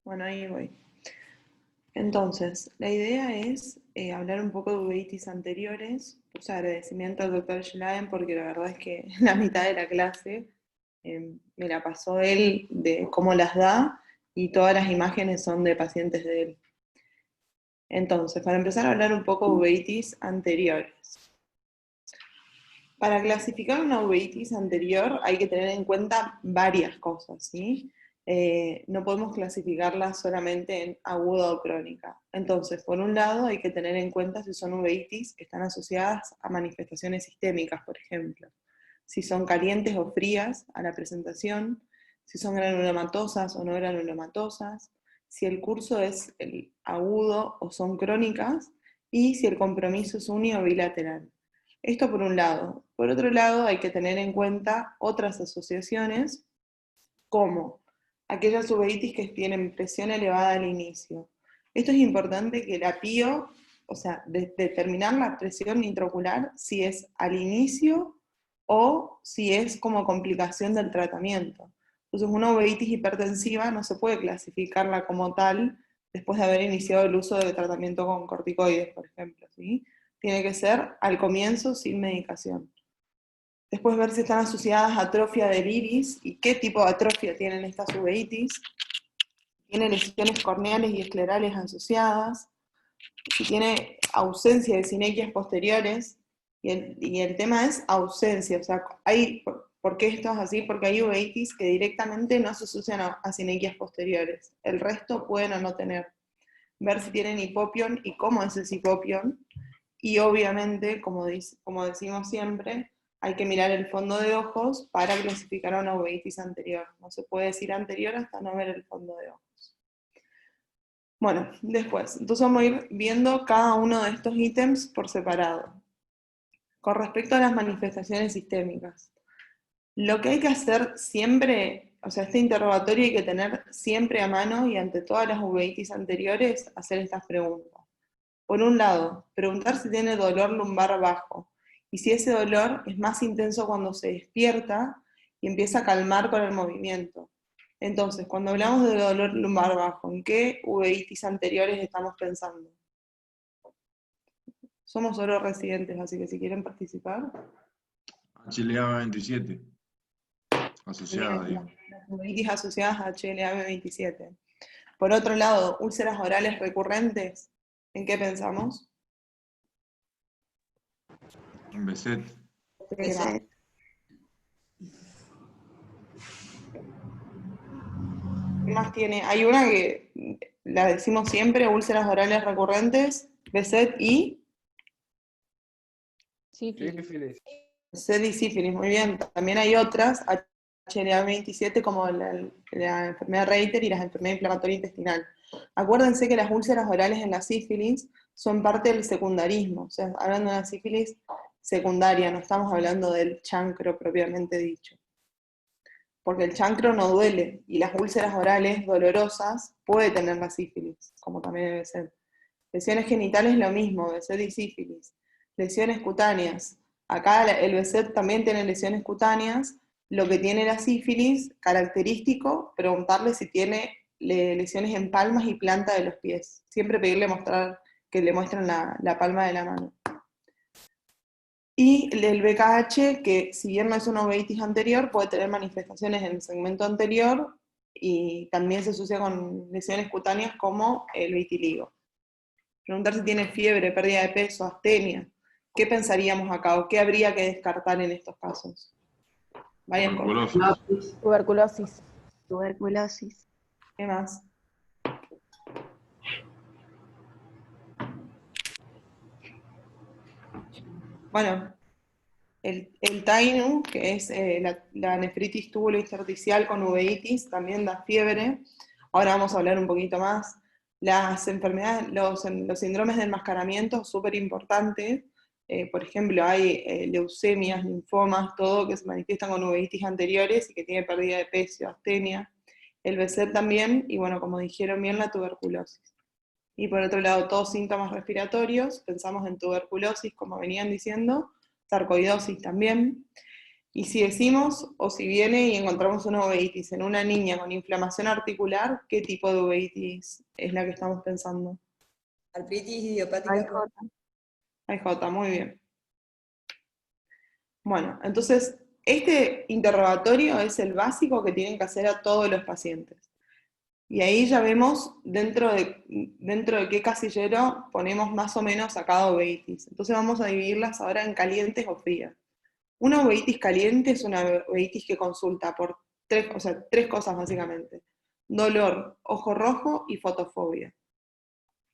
Bueno, ahí voy. Entonces, la idea es hablar un poco de uveitis anteriores. Puse agradecimiento al doctor Schlein porque la verdad es que la mitad de la clase me la pasó él de cómo las da y todas las imágenes son de pacientes de él. Entonces, para empezar a hablar un poco de uveitis anteriores. Para clasificar una uveitis anterior hay que tener en cuenta varias cosas, ¿sí? No podemos clasificarla solamente en aguda o crónica. Entonces, por un lado, hay que tener en cuenta si son uveitis que están asociadas a manifestaciones sistémicas, por ejemplo. Si son calientes o frías a la presentación, si son granulomatosas o no granulomatosas, si el curso es el agudo o son crónicas, y si el compromiso es uni o bilateral. Esto por un lado. Por otro lado, hay que tener en cuenta otras asociaciones, como aquellas uveitis que tienen presión elevada al inicio. Esto es importante que la PIO, o sea, determinar la presión intraocular si es al inicio o si es como complicación del tratamiento. Entonces, una uveitis hipertensiva no se puede clasificarla como tal después de haber iniciado el uso de tratamiento con corticoides, por ejemplo, ¿sí? Tiene que ser al comienzo sin medicación. Después ver si están asociadas a atrofia del iris y qué tipo de atrofia tienen estas uveitis. Tiene lesiones corneales y esclerales asociadas. Si tiene ausencia de sinequias posteriores. Y el tema es ausencia. O sea, ¿por qué esto es así? Porque hay uveitis que directamente no se asocian a sinequias posteriores. El resto pueden o no tener. Ver si tienen hipopión y cómo es ese hipopión. Y obviamente, como decimos siempre, hay que mirar el fondo de ojos para clasificar a una uveitis anterior. No se puede decir anterior hasta no ver el fondo de ojos. Bueno, después, entonces vamos a ir viendo cada uno de estos ítems por separado. Con respecto a las manifestaciones sistémicas, lo que hay que hacer siempre, o sea, este interrogatorio hay que tener siempre a mano y ante todas las uveitis anteriores, hacer estas preguntas. Por un lado, preguntar si tiene dolor lumbar bajo, y si ese dolor es más intenso cuando se despierta y empieza a calmar con el movimiento. Entonces, cuando hablamos de dolor lumbar bajo, ¿en qué uveitis anteriores estamos pensando? Somos solo residentes, así que si quieren participar. HLA-27, asociada, Bien, digo. las uveitis asociadas a HLA-B27. Por otro lado, úlceras orales recurrentes, ¿en qué pensamos? En Beset. Beset. ¿Qué más tiene? Hay una que la decimos siempre, úlceras orales recurrentes, Beset y Sífilis. Beset y sífilis, muy bien. También hay otras, HLA-27, como la enfermedad Reiter y la enfermedad inflamatoria intestinal. Acuérdense que las úlceras orales en la sífilis son parte del secundarismo, o sea, hablando de una sífilis secundaria, no estamos hablando del chancro propiamente dicho. Porque el chancro no duele, y las úlceras orales dolorosas puede tener la sífilis, como también debe ser. Lesiones genitales lo mismo, Beset y sífilis. Lesiones cutáneas. Acá el Beset también tiene lesiones cutáneas. Lo que tiene la sífilis, característico, preguntarle si tiene lesiones en palmas y planta de los pies. Siempre pedirle que le muestren la palma de la mano. Y el BKH, que si bien no es una uveitis anterior, puede tener manifestaciones en el segmento anterior y también se asocia con lesiones cutáneas como el vitiligo. Preguntar si tiene fiebre, pérdida de peso, astenia. ¿Qué pensaríamos acá o qué habría que descartar en estos casos? Vayan con. Tuberculosis. Tuberculosis. ¿Qué más? Bueno, el TAINU, que es la nefritis túbulo-intersticial con uveitis, también da fiebre. Ahora vamos a hablar un poquito más. Las enfermedades, los síndromes de enmascaramiento, súper importante. Por ejemplo, hay leucemias, linfomas, todo que se manifiestan con uveitis anteriores y que tiene pérdida de peso, astenia. El Beset también, y bueno, como dijeron bien, la tuberculosis. Y por otro lado, todos síntomas respiratorios, pensamos en tuberculosis, como venían diciendo, sarcoidosis también. Y si decimos, o si viene y encontramos una uveitis en una niña con inflamación articular, ¿qué tipo de uveitis es la que estamos pensando? Artritis idiopática. AIJ. AIJ, muy bien. Bueno, entonces, este interrogatorio es el básico que tienen que hacer a todos los pacientes. Y ahí ya vemos dentro de qué casillero ponemos más o menos a cada uveitis. Entonces vamos a dividirlas ahora en calientes o frías. Una uveitis caliente es una uveitis que consulta por tres cosas básicamente. Dolor, ojo rojo y fotofobia.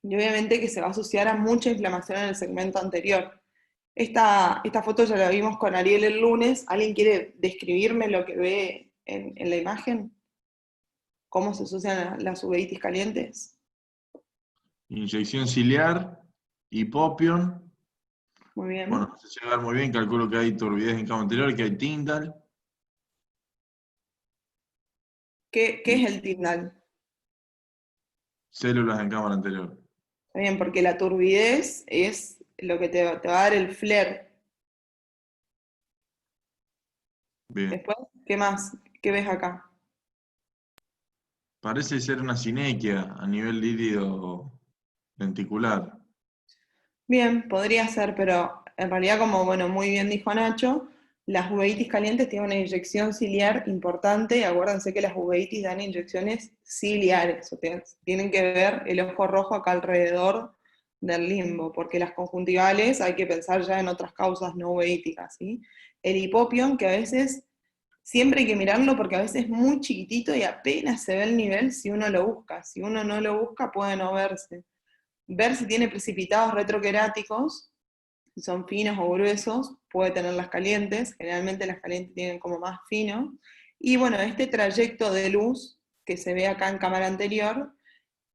Y obviamente que se va a asociar a mucha inflamación en el segmento anterior. Esta foto ya la vimos con Ariel el lunes. ¿Alguien quiere describirme lo que ve en la imagen? ¿Cómo se asocian las uveitis calientes? Inyección ciliar, hipopion. Muy bien. Bueno, no sé si llegar muy bien, calculo que hay turbidez en cama anterior, que hay Tyndall. ¿Qué es el Tyndall? Células en cámara anterior. Está bien, porque la turbidez es lo que te va a dar el flare. Bien. Después, ¿qué más? ¿Qué ves acá? Parece ser una sinequia a nivel líquido lenticular. Bien, podría ser, pero en realidad, como bueno, muy bien dijo Nacho, las uveitis calientes tienen una inyección ciliar importante, y acuérdense que las uveitis dan inyecciones ciliares, o sea, tienen que ver el ojo rojo acá alrededor del limbo, porque las conjuntivales hay que pensar ya en otras causas no uveíticas, ¿sí? El hipopión, que a veces, siempre hay que mirarlo porque a veces es muy chiquitito y apenas se ve el nivel si uno lo busca, si uno no lo busca puede no verse. Ver si tiene precipitados retroqueráticos, si son finos o gruesos, puede tener las calientes, generalmente las calientes tienen como más fino, y bueno, este trayecto de luz que se ve acá en cámara anterior,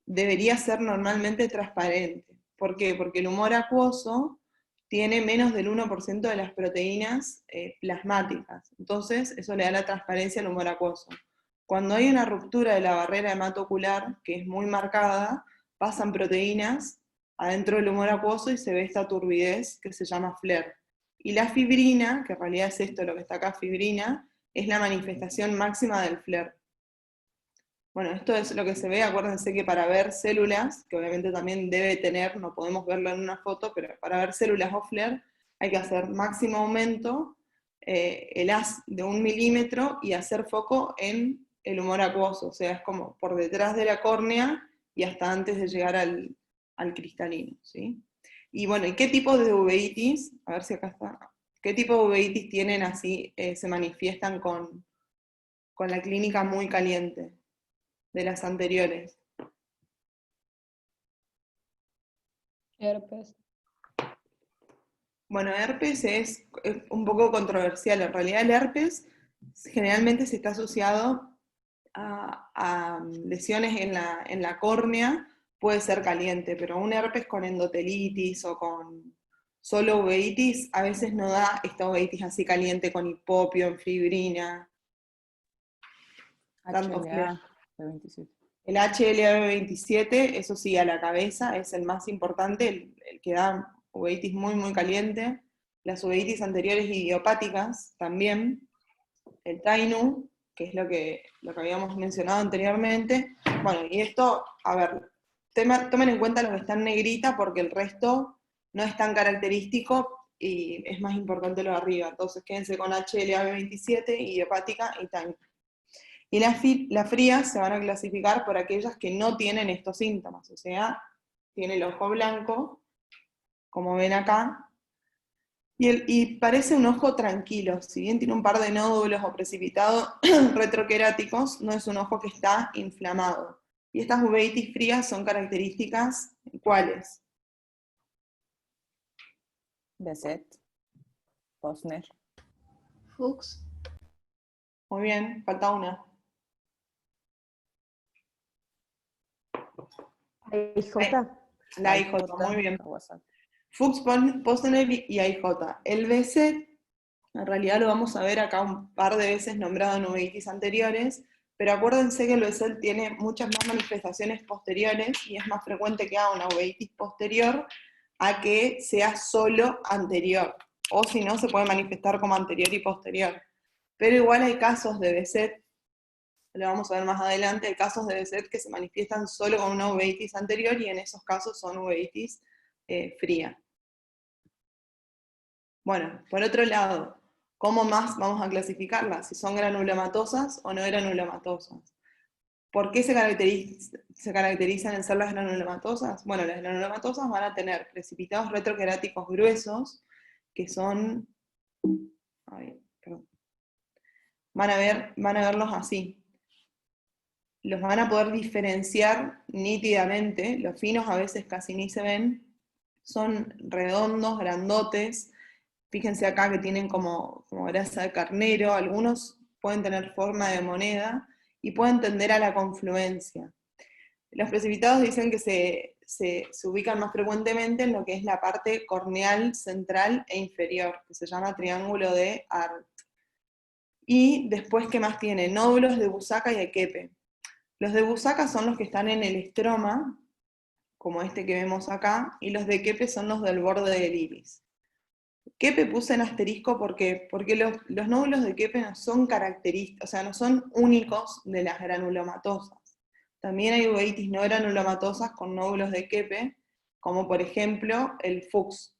debería ser normalmente transparente. ¿Por qué? Porque el humor acuoso tiene menos del 1% de las proteínas plasmáticas, entonces eso le da la transparencia al humor acuoso. Cuando hay una ruptura de la barrera hematocular, que es muy marcada, pasan proteínas adentro del humor acuoso y se ve esta turbidez que se llama flare. Y la fibrina, que en realidad es esto lo que está acá, fibrina, es la manifestación máxima del flare. Bueno, esto es lo que se ve, acuérdense que para ver células, que obviamente también debe tener, no podemos verlo en una foto, pero para ver células o flare hay que hacer máximo aumento, el haz de 1 milímetro y hacer foco en el humor acuoso, o sea, es como por detrás de la córnea y hasta antes de llegar al cristalino, ¿sí? Y bueno, ¿y qué tipo de uveitis? A ver si acá está. ¿Qué tipo de uveitis tienen así, se manifiestan con la clínica muy caliente de las anteriores? Herpes. Bueno, herpes es un poco controversial. En realidad el herpes generalmente se está asociado a lesiones en la córnea, puede ser caliente, pero un herpes con endotelitis o con solo uveitis a veces no da esta uveitis así caliente con hipopio, fibrina. Tanto HLA de 27. El HLA-B27, eso sí, a la cabeza, es el más importante, el que da uveitis muy, muy caliente. Las uveitis anteriores idiopáticas también. El TAINU, que es lo que habíamos mencionado anteriormente. Bueno, y esto, a ver, tomen en cuenta lo que está en negrita, porque el resto no es tan característico y es más importante lo de arriba. Entonces quédense con HLA-B27, idiopática y TAINU. Y las frías se van a clasificar por aquellas que no tienen estos síntomas, o sea, tiene el ojo blanco, como ven acá, y parece un ojo tranquilo, si bien tiene un par de nódulos o precipitados retroqueráticos, no es un ojo que está inflamado. Y estas uveitis frías son características, ¿cuáles? Beset. Posner. Fuchs. Muy bien, falta una. AIJ. La IJ, muy bien. Fuchs, Posner y AIJ. El BC, en realidad lo vamos a ver acá un par de veces nombrado en uveitis anteriores, pero acuérdense que el BC tiene muchas más manifestaciones posteriores y es más frecuente que haga una uveitis posterior a que sea solo anterior, o si no se puede manifestar como anterior y posterior. Pero igual hay casos de Behçet, lo vamos a ver más adelante, hay casos de Behçet que se manifiestan solo con una uveitis anterior, y en esos casos son uveitis fría. Bueno, por otro lado, ¿cómo más vamos a clasificarlas? Si son granulomatosas o no granulomatosas. ¿Por qué se caracterizan en ser las granulomatosas? Bueno, las granulomatosas van a tener precipitados retroqueráticos gruesos, que son... Ay, perdón. Van a verlos así. Los van a poder diferenciar nítidamente, los finos a veces casi ni se ven, son redondos, grandotes. Fíjense acá que tienen como grasa de carnero, algunos pueden tener forma de moneda y pueden tender a la confluencia. Los precipitados dicen que se ubican más frecuentemente en lo que es la parte corneal central e inferior, que se llama triángulo de Arlt. Y después, ¿qué más tiene? Nódulos de Busaca y de Keppe. Los de Busaca son los que están en el estroma, como este que vemos acá, y los de Keppe son los del borde del iris. Keppe puse en asterisco porque los nódulos de Keppe no son característicos, o sea, no son únicos de las granulomatosas. También hay uveitis no granulomatosas con nódulos de Keppe, como por ejemplo el Fuchs.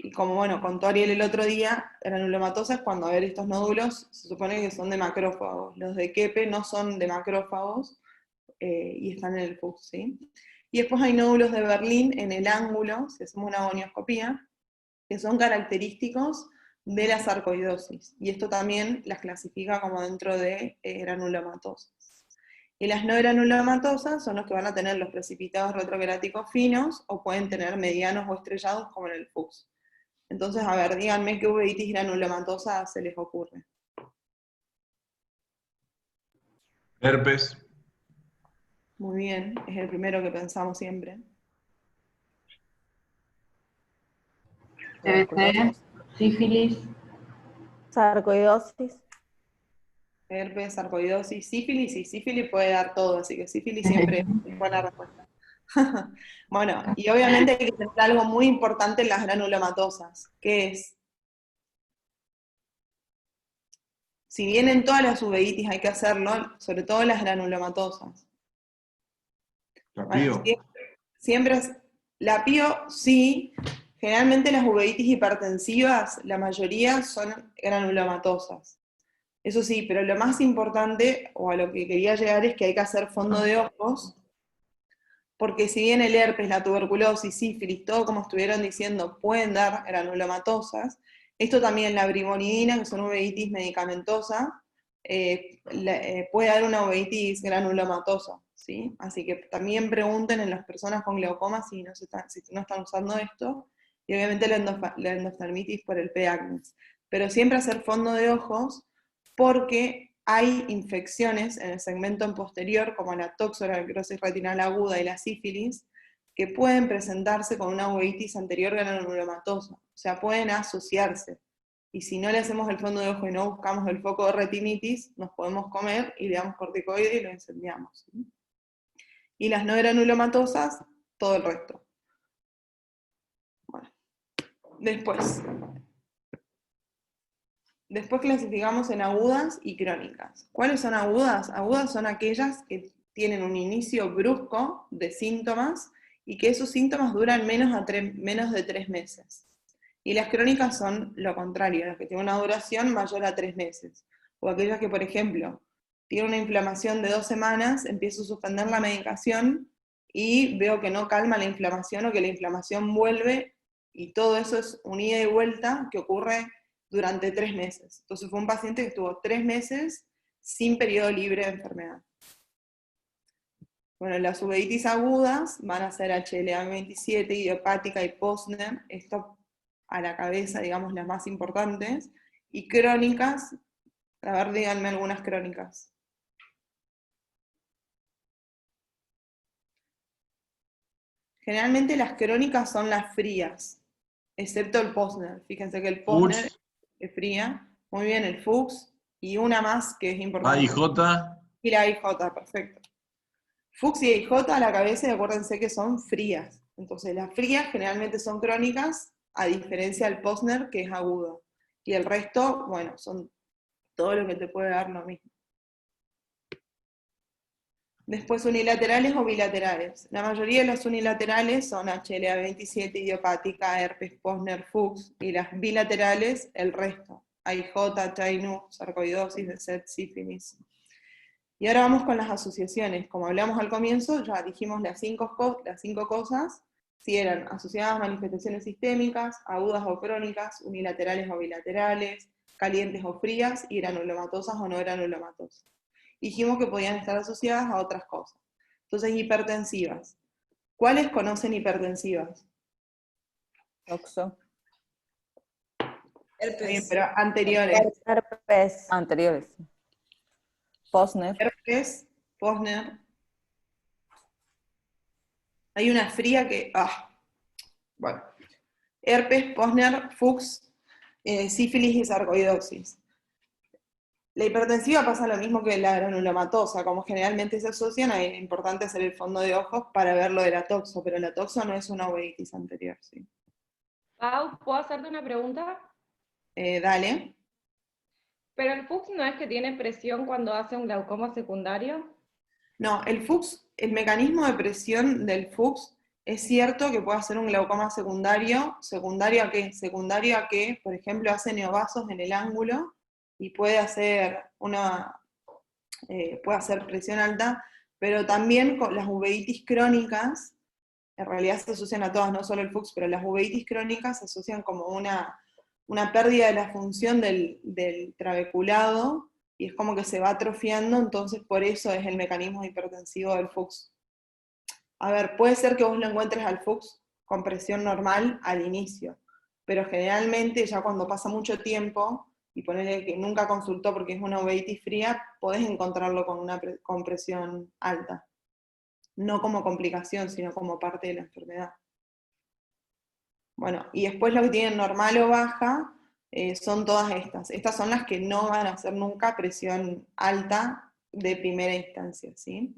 Y como bueno, contó Ariel el otro día, granulomatosas, cuando a ver estos nódulos, se supone que son de macrófagos. Los de Keppe no son de macrófagos, y están en el Fuchs, ¿sí? Y después hay nódulos de Berlín en el ángulo, si hacemos una gonioscopía, que son característicos de la sarcoidosis, y esto también las clasifica como dentro de granulomatosas. Y las no granulomatosas son los que van a tener los precipitados retroqueráticos finos, o pueden tener medianos o estrellados como en el Fuchs. Entonces, a ver, díganme qué uveitis granulomatosa se les ocurre. Herpes. Muy bien, es el primero que pensamos siempre. TBC, sífilis, Sarcoidosis. Herpes, sarcoidosis, sífilis, y sífilis puede dar todo, así que sífilis siempre es buena respuesta. Bueno, y obviamente hay que tener algo muy importante en las granulomatosas, que es, si bien en todas las uveitis hay que hacerlo, sobre todo en las granulomatosas. La Bueno, pío. siempre la PIO sí, generalmente las uveitis hipertensivas, la mayoría son granulomatosas. Eso sí, pero lo más importante, o a lo que quería llegar, es que hay que hacer fondo de ojos, porque si bien el herpes, la tuberculosis, sífilis, todo como estuvieron diciendo, pueden dar granulomatosas, esto también, la brimonidina, que es una uveitis medicamentosa, puede dar una uveitis granulomatosa, ¿sí? Así que también pregunten en las personas con glaucoma si no están usando esto, y obviamente la endoftalmitis por el P. acnes. Pero siempre hacer fondo de ojos, porque hay infecciones en el segmento posterior, como la toxoralcrosis retinal aguda y la sífilis, que pueden presentarse con una uveitis anterior granulomatosa, o sea, pueden asociarse. Y si no le hacemos el fondo de ojo y no buscamos el foco de retinitis, nos podemos comer y le damos corticoide y lo incendiamos, ¿sí? Y las no granulomatosas, todo el resto. Bueno, Después clasificamos en agudas y crónicas. ¿Cuáles son agudas? Agudas son aquellas que tienen un inicio brusco de síntomas y que esos síntomas duran menos de 3 meses. Y las crónicas son lo contrario, las que tienen una duración mayor a 3 meses. O aquellas que, por ejemplo, tienen una inflamación de 2 semanas, empiezo a suspender la medicación y veo que no calma la inflamación o que la inflamación vuelve, y todo eso es un ida y vuelta que ocurre durante 3 meses. Entonces fue un paciente que estuvo 3 meses sin periodo libre de enfermedad. Bueno, las uveitis agudas van a ser HLA-27, idiopática y Posner, esto a la cabeza, digamos, las más importantes. Y crónicas, a ver, díganme algunas crónicas. Generalmente las crónicas son las frías, excepto el Posner. Fíjense que el Posner Fuchs. es fría. Muy bien, el Fuchs. Y una más que es importante. AIJ. Y la IJ, perfecto. Fuchs y IJ a la cabeza, y acuérdense que son frías. Entonces las frías generalmente son crónicas, a diferencia del Posner, que es agudo. Y el resto, bueno, son todo lo que te puede dar lo mismo. Después unilaterales o bilaterales. La mayoría de las unilaterales son HLA-27, idiopática, herpes, Posner, Fuchs, y las bilaterales, el resto. AIJ, Chainu, sarcoidosis, Behçet, sífilis. Y ahora vamos con las asociaciones. Como hablamos al comienzo, ya dijimos las cinco cosas, si eran asociadas a manifestaciones sistémicas, agudas o crónicas, unilaterales o bilaterales, calientes o frías, y granulomatosas o no granulomatosas. Dijimos que podían estar asociadas a otras cosas. Entonces, hipertensivas. ¿Cuáles conocen hipertensivas? Toxo. Está bien, Herpes. pero anteriores. Herpes. Anteriores. Posner. Herpes, Posner. Hay una fría que... bueno. Herpes, Posner, Fuchs, sífilis y sarcoidosis. La hipertensiva pasa lo mismo que la granulomatosa, como generalmente se asocian, es importante hacer el fondo de ojos para ver lo de la toxo, pero la toxo no es una uveitis anterior, ¿sí? Pau, ¿puedo hacerte una pregunta? Dale. ¿Pero el Fuchs no es que tiene presión cuando hace un glaucoma secundario? No, el Fuchs, el mecanismo de presión del Fuchs, es cierto que puede hacer un glaucoma secundario. ¿Secundario a qué? Secundario a que, por ejemplo, hace neovasos en el ángulo y puede hacer puede hacer presión alta, pero también con las uveitis crónicas, en realidad se asocian a todas, no solo el Fuchs, pero las uveitis crónicas se asocian como una pérdida de la función del trabeculado, y es como que se va atrofiando, entonces por eso es el mecanismo hipertensivo del Fuchs. A ver, puede ser que vos lo encuentres al Fuchs con presión normal al inicio, pero generalmente ya cuando pasa mucho tiempo, y ponerle que nunca consultó porque es una uveitis fría, podés encontrarlo con presión alta. No como complicación, sino como parte de la enfermedad. Bueno, y después lo que tienen normal o baja son todas estas. Estas son las que no van a hacer nunca presión alta de primera instancia, ¿sí?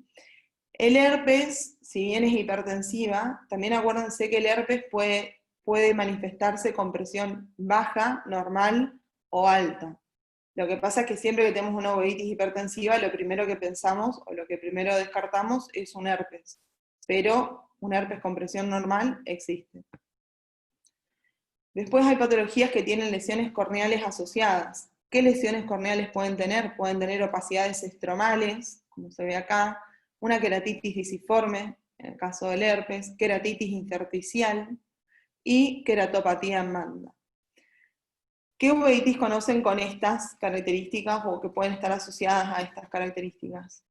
El herpes, si bien es hipertensiva, también acuérdense que el herpes puede manifestarse con presión baja, normal o alta. Lo que pasa es que siempre que tenemos una uveitis hipertensiva, lo primero que pensamos, o lo que primero descartamos, es un herpes. Pero un herpes con presión normal existe. Después hay patologías que tienen lesiones corneales asociadas. ¿Qué lesiones corneales pueden tener? Pueden tener opacidades estromales, como se ve acá, una queratitis visiforme, en el caso del herpes, queratitis intersticial y queratopatía en banda. ¿Qué uveitis conocen con estas características o que pueden estar asociadas a estas características?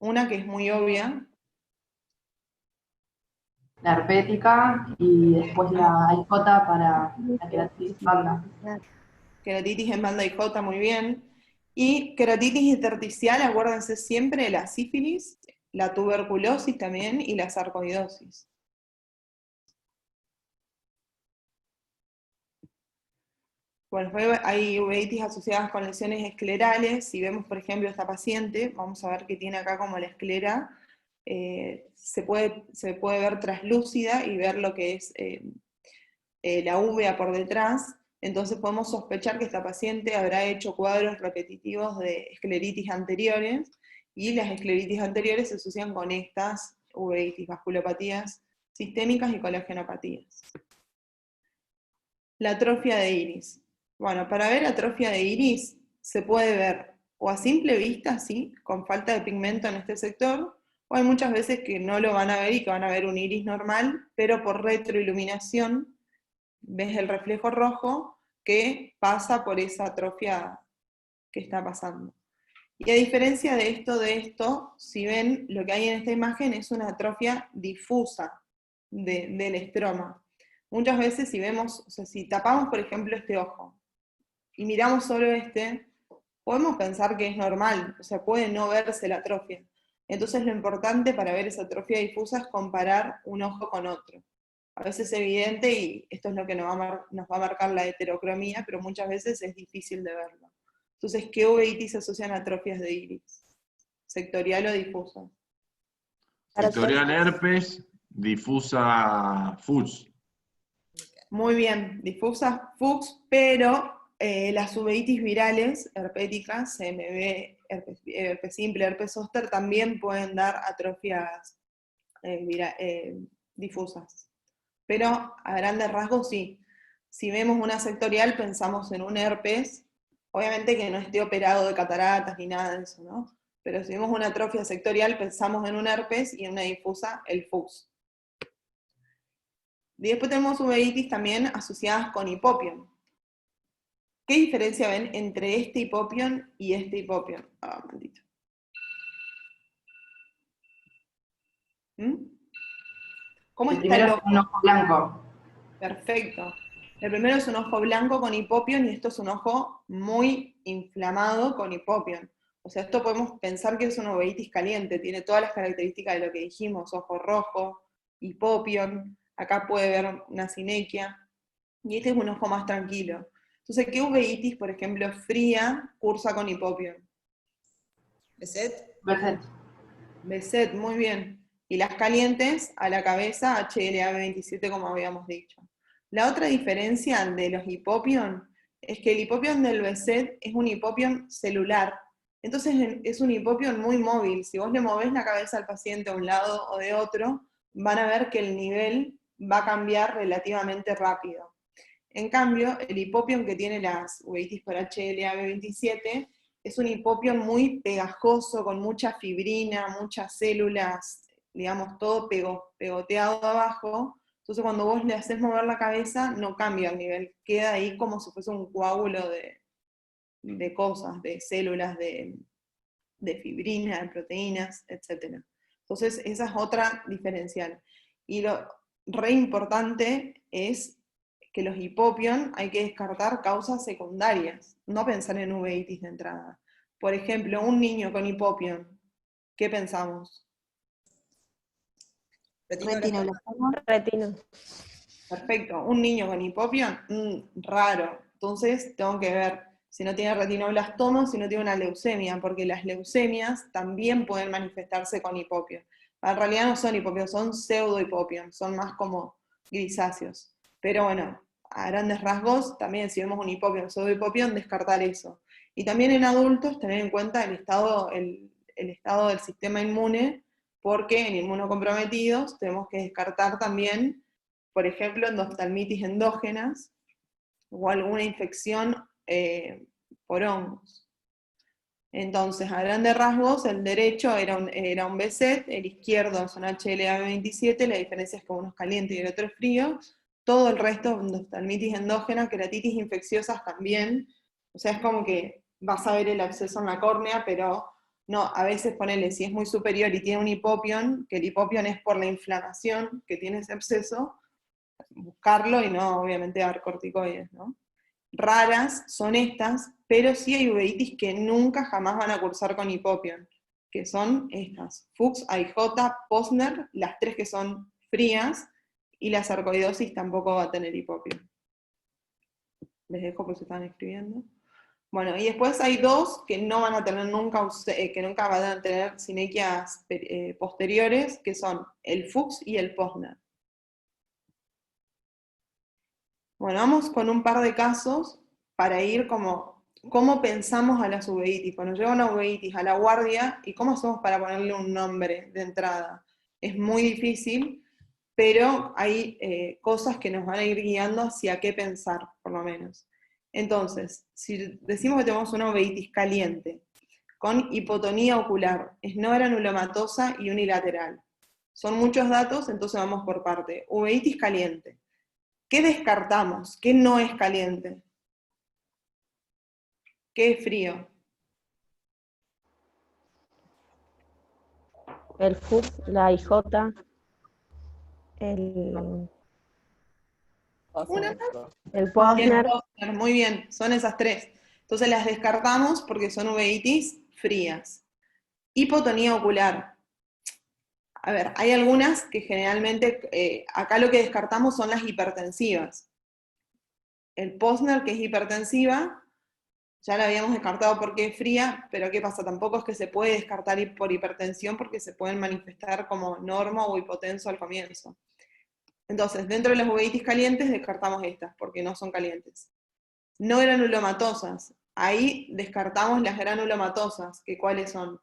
Una que es muy obvia. La herpética y después la IJ para la queratitis banda. Queratitis en banda y J, muy bien. Y queratitis intersticial, acuérdense siempre de la sífilis, la tuberculosis también y la sarcoidosis. Bueno, hay uveitis asociadas con lesiones esclerales. Si vemos, por ejemplo, esta paciente, vamos a ver que tiene acá como la esclera, se puede ver traslúcida y ver lo que es la uvea por detrás. Entonces podemos sospechar que esta paciente habrá hecho cuadros repetitivos de escleritis anteriores, y las escleritis anteriores se asocian con estas uveitis, vasculopatías sistémicas y colagenopatías. La atrofia de iris. Bueno, para ver atrofia de iris se puede ver o a simple vista, sí, con falta de pigmento en este sector, o hay muchas veces que no lo van a ver y que van a ver un iris normal, pero por retroiluminación ves el reflejo rojo que pasa por esa atrofia que está pasando. Y a diferencia de esto, si ven, lo que hay en esta imagen es una atrofia difusa del estroma. Muchas veces si vemos, o sea, si tapamos por ejemplo este ojo, y miramos solo este, podemos pensar que es normal, o sea, puede no verse la atrofia. Entonces lo importante para ver esa atrofia difusa es comparar un ojo con otro. A veces es evidente y esto es lo que nos va a marcar la heterocromía, pero muchas veces es difícil de verlo. Entonces, ¿qué uveitis se asocian a atrofias de iris? ¿Sectorial o difusa? Sectorial herpes, difusa Fuchs. Muy bien, difusa Fuchs, pero las uveitis virales, herpéticas, CMV, herpes simple, herpes zóster, también pueden dar atrofias difusas. Pero a grandes rasgos sí. Si vemos una sectorial, pensamos en un herpes, obviamente que no esté operado de cataratas ni nada de eso, ¿no? Pero si vemos una atrofia sectorial, pensamos en un herpes y en una difusa, el fuchs. Y después tenemos uveitis también asociadas con hipopion. ¿Qué diferencia ven entre este hipopion y este hipopion? Ah, maldito. ¿Mm? ¿Cómo El está el primero es un ojo? ojo blanco. Perfecto. El primero es un ojo blanco con hipopion y esto es un ojo muy inflamado con hipopion. O sea, esto podemos pensar que es una uveitis caliente, tiene todas las características de lo que dijimos, ojo rojo, hipopion, acá puede ver una sinequia, y este es un ojo más tranquilo. Entonces, ¿qué uveitis, por ejemplo, fría, cursa con hipopion? ¿Beset? Beset. Beset, muy bien. Y las calientes, a la cabeza, HLA-27, como habíamos dicho. La otra diferencia de los hipopion es que el hipopion del Beset es un hipopion celular. Entonces es un hipopion muy móvil. Si vos le movés la cabeza al paciente a un lado o de otro, van a ver que el nivel va a cambiar relativamente rápido. En cambio, el hipopion que tiene las uveitis por HLA-B27 es un hipopion muy pegajoso, con mucha fibrina, muchas células, digamos, todo pegoteado abajo. Entonces cuando vos le haces mover la cabeza, no cambia el nivel, queda ahí como si fuese un coágulo de cosas, de células, de fibrina, de proteínas, etc. Entonces esa es otra diferencial. Y lo re importante es que los hipopion hay que descartar causas secundarias, no pensar en uveitis de entrada. Por ejemplo, un niño con hipopion, ¿qué pensamos? Retinoblastoma. Retino. Perfecto, un niño con hipopion, raro. Entonces tengo que ver si no tiene retinoblastoma, si no tiene una leucemia, porque las leucemias también pueden manifestarse con hipopion. En realidad no son hipopion, son pseudohipopion, son más como grisáceos. Pero bueno, a grandes rasgos, también si vemos un hipopion, pseudohipopion, descartar eso. Y también en adultos tener en cuenta el estado del sistema inmune, porque en inmunocomprometidos tenemos que descartar también, por ejemplo, endoftalmitis endógenas o alguna infección por hongos. Entonces, a grandes rasgos, el derecho era un Beset, el izquierdo es un HLA-27, la diferencia es que uno es caliente y el otro es frío. Todo el resto, endoftalmitis endógena, queratitis infecciosas también. O sea, es como que vas a ver el absceso en la córnea, pero no, a veces ponele, si es muy superior y tiene un hipopion, que el hipopion es por la inflamación que tiene ese absceso, buscarlo y no, obviamente, dar corticoides, ¿no? Raras son estas, pero sí hay uveitis que nunca jamás van a cursar con hipopion, que son estas, Fuchs, AIJ, Posner, las tres que son frías, y la sarcoidosis tampoco va a tener hipopion. Les dejo porque se están escribiendo. Bueno, y después hay dos que no van a tener nunca, que nunca van a tener sinequias posteriores, que son el Fuchs y el Posner. Bueno, vamos con un par de casos para ir como, cómo pensamos a las uveitis. Cuando llega una uveitis a la guardia, ¿y cómo hacemos para ponerle un nombre de entrada? Es muy difícil, pero hay cosas que nos van a ir guiando hacia qué pensar, por lo menos. Entonces, si decimos que tenemos una uveitis caliente, con hipotonía ocular, esnogranulomatosa y unilateral. Son muchos datos, entonces vamos por parte. Uveitis caliente. ¿Qué descartamos? ¿Qué no es caliente? ¿Qué es frío? El Fuchs, la IJ, el Una El Y el Posner, Posner, muy bien, son esas tres. Entonces las descartamos porque son uveitis frías. Hipotonía ocular. A ver, hay algunas que generalmente, acá lo que descartamos son las hipertensivas. El Posner, que es hipertensiva, ya la habíamos descartado porque es fría, pero ¿qué pasa? Tampoco es que se puede descartar por hipertensión porque se pueden manifestar como normo o hipotenso al comienzo. Entonces, dentro de las uveitis calientes descartamos estas, porque no son calientes. No granulomatosas. Ahí descartamos las granulomatosas, que ¿cuáles son?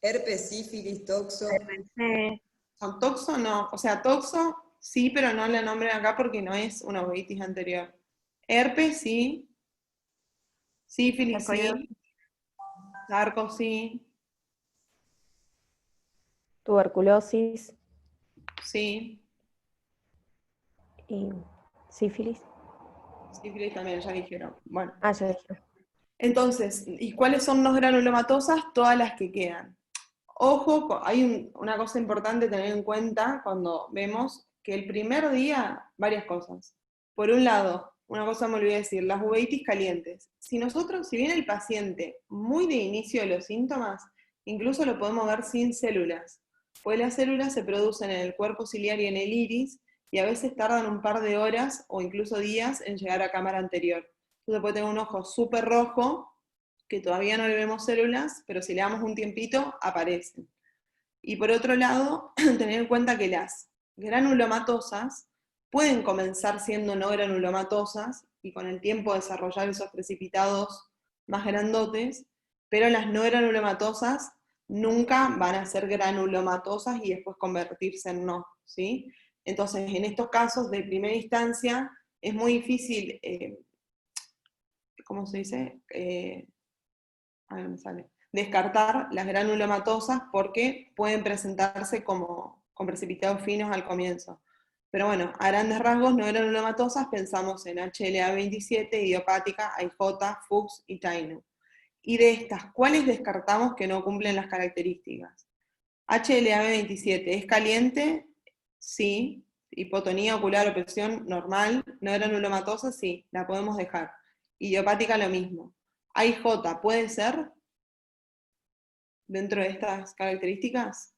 Herpes, sífilis, toxo. Con toxo no, o sea, toxo sí, pero no la nombren acá porque no es una uveitis anterior. Herpes sí, sífilis sí, sarco sí, Tuberculosis sí, y sífilis. sífilis también, ya dijeron. Bueno, Ah, ya dije. entonces, ¿y cuáles son los granulomatosas? Todas las que quedan. Ojo, hay una cosa importante a tener en cuenta cuando vemos que el primer día, varias cosas. Por un lado, una cosa me olvidé decir, las uveitis calientes. Si viene el paciente muy de inicio de los síntomas, incluso lo podemos ver sin células, pues las células se producen en el cuerpo ciliar y en el iris, y a veces tardan un par de horas o incluso días en llegar a cámara anterior. Entonces puede tener un ojo súper rojo, que todavía no le vemos células, pero si le damos un tiempito, aparecen. Y por otro lado, tener en cuenta que las granulomatosas pueden comenzar siendo no granulomatosas y con el tiempo desarrollar esos precipitados más grandotes, pero las no granulomatosas nunca van a ser granulomatosas y después convertirse en no, ¿sí? Entonces, en estos casos de primera instancia, es muy difícil, ¿cómo se dice? No me sale, descartar las granulomatosas porque pueden presentarse con precipitados finos al comienzo. Pero bueno, a grandes rasgos, no granulomatosas, pensamos en HLA27, idiopática, AIJ, Fuchs y Tainu. Y de estas, ¿cuáles descartamos que no cumplen las características? HLA27, ¿es caliente? Sí. Hipotonía ocular o presión normal. No granulomatosa, sí, la podemos dejar. Idiopática lo mismo. AIJ, ¿puede ser dentro de estas características?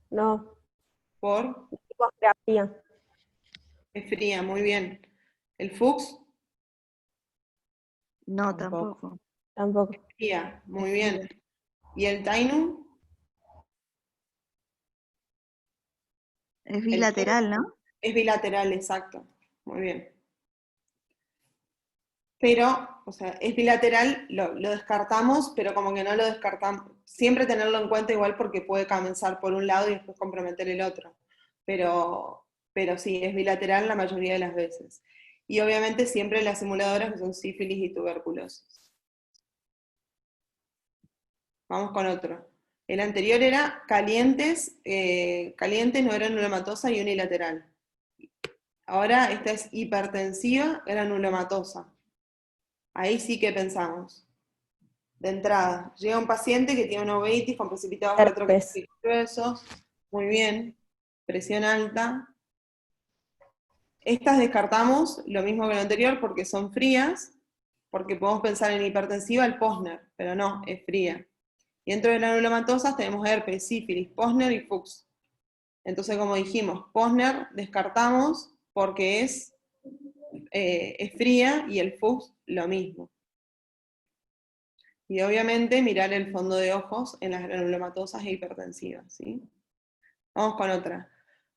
No, Por, lipografía. es fría, muy bien. ¿El Fuchs? No, Tampoco. tampoco. Tampoco. Fría, muy bien. ¿Y el Tainu? Es El bilateral, ¿no? es bilateral, exacto. Muy bien. Pero, o sea, es bilateral, lo descartamos, pero como que no lo descartamos. Siempre tenerlo en cuenta igual porque puede comenzar por un lado y después comprometer el otro. Pero sí, es bilateral la mayoría de las veces. Y obviamente siempre las simuladoras que son sífilis y tuberculosis. Vamos con otro. El anterior era calientes, no granulomatosa y unilateral. Ahora esta es hipertensiva, granulomatosa. Ahí sí que pensamos. De entrada, llega un paciente que tiene una uveitis con precipitados Herpes. gruesos, muy bien, presión alta. Estas descartamos, lo mismo que lo anterior, porque son frías, porque podemos pensar en hipertensiva el Posner, pero no, es fría. Y dentro de granulomatosas tenemos herpes, sífilis, Posner y Fuchs. Entonces, como dijimos, Posner descartamos porque es fría y el Fuchs lo mismo. Y obviamente mirar el fondo de ojos en las granulomatosas e hipertensivas, ¿sí? Vamos con otra.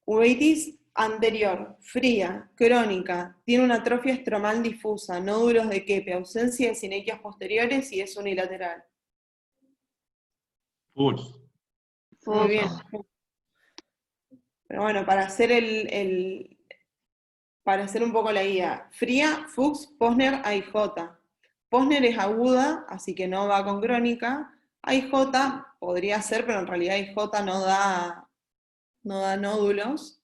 Uveitis anterior, fría, crónica, tiene una atrofia estromal difusa, nódulos de Keppe, ausencia de sinequias posteriores y es unilateral. Fuchs. Muy bien. Pero bueno, para hacer para hacer un poco la guía. Fría, Fuchs, Posner, AIJ. Posner es aguda, así que no va con crónica. AIJ podría ser, pero en realidad AIJ no da nódulos.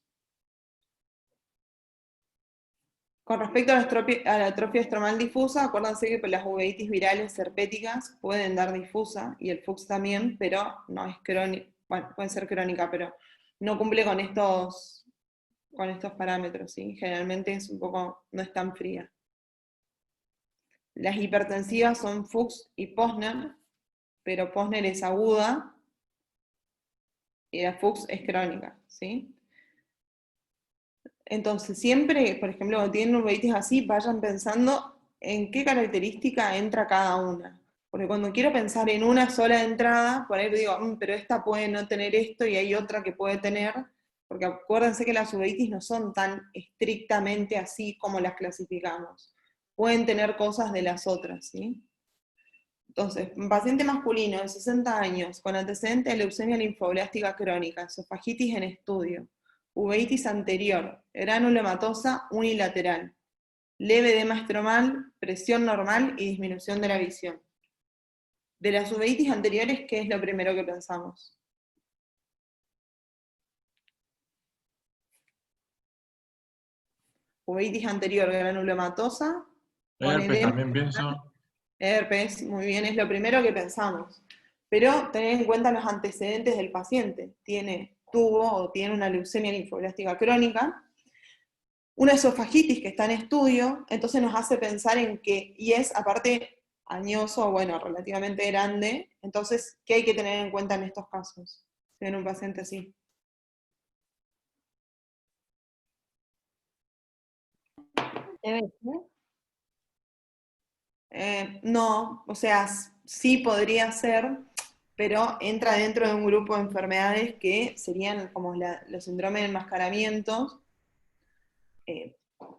Con respecto a la atrofia estromal difusa, acuérdense que las uveitis virales herpéticas pueden dar difusa, y el Fuchs también, pero no es crónica, bueno, puede ser crónica, pero no cumple con estos parámetros, ¿sí? Generalmente no es tan fría. Las hipertensivas son Fuchs y Posner, pero Posner es aguda, y la Fuchs es crónica, ¿sí? Entonces, siempre, por ejemplo, cuando tienen uveitis así, vayan pensando en qué característica entra cada una. Porque cuando quiero pensar en una sola entrada, por ahí digo, pero esta puede no tener esto y hay otra que puede tener, porque acuérdense que las uveitis no son tan estrictamente así como las clasificamos. Pueden tener cosas de las otras, ¿sí? Entonces, un paciente masculino de 60 años con antecedente de leucemia linfoblástica crónica, esofagitis en estudio, uveitis anterior, granulomatosa unilateral, leve edema estromal, presión normal y disminución de la visión. De las uveitis anteriores, ¿qué es lo primero que pensamos? Uveitis anterior, granulomatosa, con Herpes edema también pienso. herpes, muy bien, es lo primero que pensamos. Pero tener en cuenta los antecedentes del paciente. Tuvo o tiene una leucemia linfoblástica crónica, una esofagitis que está en estudio, entonces nos hace pensar en que, y es aparte añoso, bueno, relativamente grande, entonces, ¿qué hay que tener en cuenta en estos casos? Si ven un paciente así. No, o sea, sí podría ser, pero entra dentro de un grupo de enfermedades que serían como los síndromes de enmascaramiento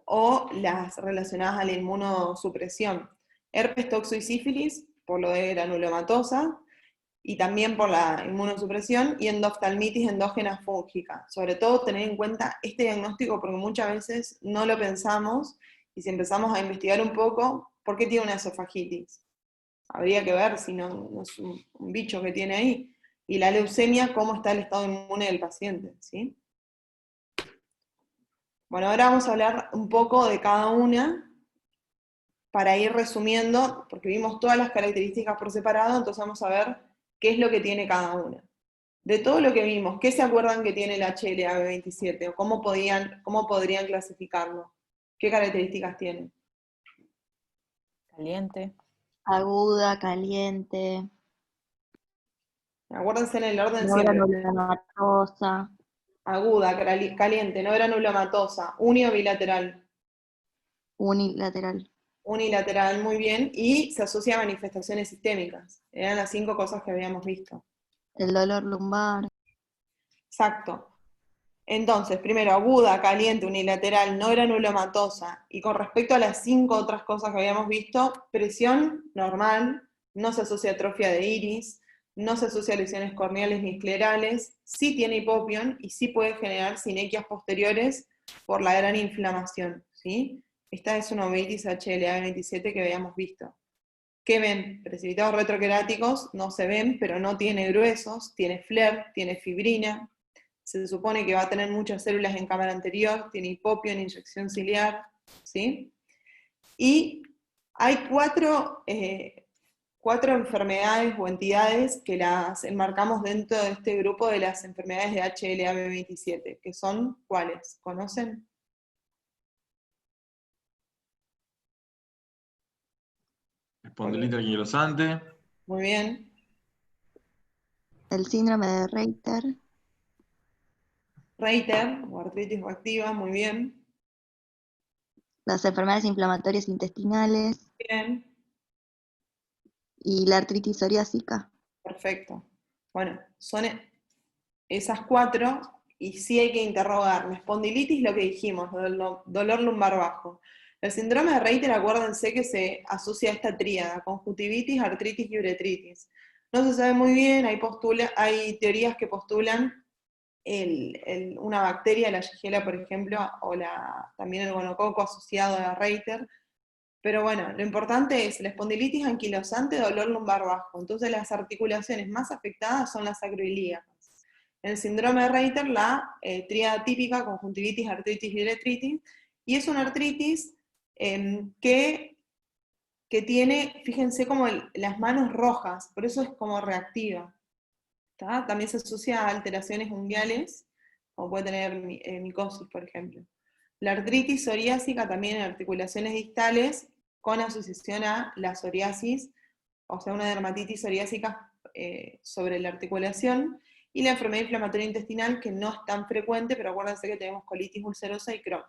o las relacionadas a la inmunosupresión. Herpes, toxo y sífilis, por lo de granulomatosa, y también por la inmunosupresión, y endoftalmitis endógena fúngica. Sobre todo tener en cuenta este diagnóstico porque muchas veces no lo pensamos, y si empezamos a investigar un poco, ¿por qué tiene una esofagitis? Habría que ver si no es un bicho que tiene ahí. Y la leucemia, ¿cómo está el estado inmune del paciente? ¿Sí? Bueno, ahora vamos a hablar un poco de cada una para ir resumiendo, porque vimos todas las características por separado, entonces vamos a ver qué es lo que tiene cada una. De todo lo que vimos, ¿qué se acuerdan que tiene el HLA-B27? ¿O cómo podrían clasificarlo? ¿Qué características tiene? Caliente. Aguda, caliente, Acuérdense en el orden no siempre. granulomatosa, Aguda, caliente, no granulomatosa, uni o bilateral. unilateral. Unilateral, muy bien, y se asocia a manifestaciones sistémicas. Eran las 5 cosas que habíamos visto. El dolor lumbar, Exacto. Entonces, primero, aguda, caliente, unilateral, no granulomatosa, y con respecto a las 5 otras cosas que habíamos visto, presión normal, no se asocia a atrofia de iris, no se asocia a lesiones corneales ni esclerales, sí tiene hipopión y sí puede generar sinequias posteriores por la gran inflamación, ¿sí? Esta es una uveitis HLA-27 que habíamos visto. ¿Qué ven? Precipitados retroqueráticos no se ven, pero no tiene gruesos, tiene FLAIR, tiene fibrina, se supone que va a tener muchas células en cámara anterior, tiene hipopio en inyección ciliar, ¿sí? Y hay cuatro enfermedades o entidades que las enmarcamos dentro de este grupo de las enfermedades de HLA-B27, que son, ¿cuáles? ¿Conocen? Espondilita anquilosante. Muy bien. el síndrome de Reiter, Reiter, o artritis reactiva, muy bien. las enfermedades inflamatorias intestinales Bien, y la artritis psoriásica. perfecto. Bueno, son esas 4, y sí hay que interrogar. La espondilitis, lo que dijimos, dolor lumbar bajo. El síndrome de Reiter, acuérdense que se asocia a esta tríada, conjuntivitis, artritis y uretritis. No se sabe muy bien, hay teorías que postulan una bacteria, la Shigella, por ejemplo, o también el gonococo asociado a Reiter. Pero bueno, lo importante es la espondilitis anquilosante, dolor lumbar bajo. Entonces las articulaciones más afectadas son las sacroiliacas. En el síndrome de Reiter, la tríada típica, conjuntivitis, artritis y uretritis, y es una artritis que tiene, fíjense, como las manos rojas, por eso es como reactiva. ¿Tá? También se asocia a alteraciones unguiales, como puede tener micosis, por ejemplo. La artritis psoriásica también en articulaciones distales, con asociación a la psoriasis, o sea, una dermatitis psoriásica sobre la articulación, y la enfermedad inflamatoria intestinal, que no es tan frecuente, pero acuérdense que tenemos colitis ulcerosa y Crohn.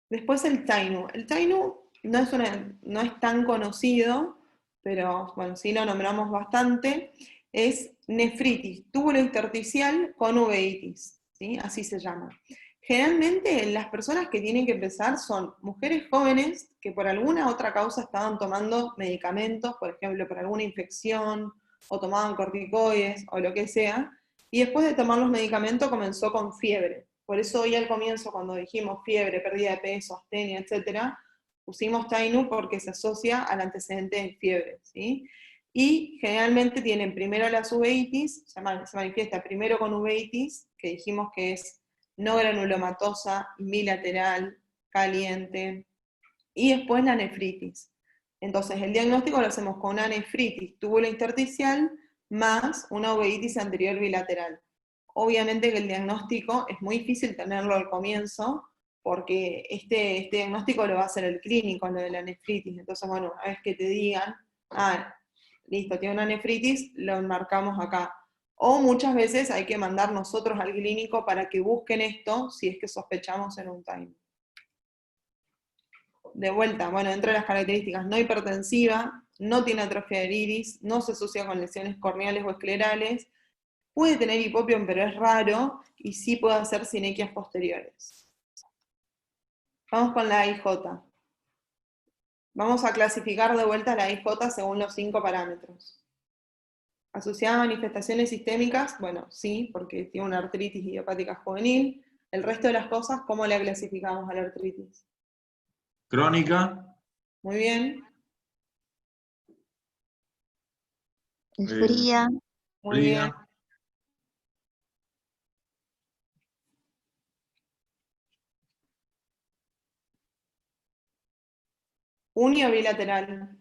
Después el Tainu. El Tainu no es tan conocido, pero bueno, sí lo nombramos bastante. Es nefritis, túbulo intersticial con uveitis, ¿sí? Así se llama. Generalmente las personas que tienen que empezar son mujeres jóvenes que por alguna otra causa estaban tomando medicamentos, por ejemplo, por alguna infección, o tomaban corticoides, o lo que sea, y después de tomar los medicamentos comenzó con fiebre. Por eso hoy al comienzo, cuando dijimos fiebre, pérdida de peso, astenia, etc., pusimos Tainu porque se asocia al antecedente de fiebre, ¿sí? Y generalmente tienen primero las uveitis, se manifiesta primero con uveitis, que dijimos que es no granulomatosa, bilateral, caliente, y después la nefritis. Entonces el diagnóstico lo hacemos con una nefritis túbulo intersticial más una uveitis anterior bilateral. Obviamente que el diagnóstico es muy difícil tenerlo al comienzo, porque este diagnóstico lo va a hacer el clínico, lo de la nefritis. Entonces, bueno, una vez que te digan, listo, tiene una nefritis, lo enmarcamos acá. O muchas veces hay que mandar nosotros al clínico para que busquen esto, si es que sospechamos en un time. De vuelta, bueno, dentro de las características, no hipertensiva, no tiene atrofia del iris, no se asocia con lesiones corneales o esclerales, puede tener hipopión, pero es raro, y sí puede hacer sinequias posteriores. Vamos con la IJ. Vamos a clasificar de vuelta la IJ según los 5 parámetros. Asociada a manifestaciones sistémicas, bueno, sí, porque tiene una artritis idiopática juvenil. El resto de las cosas, ¿cómo la clasificamos a la artritis? Crónica. Muy bien. Es fría, Muy bien. Fría. Uni o bilateral.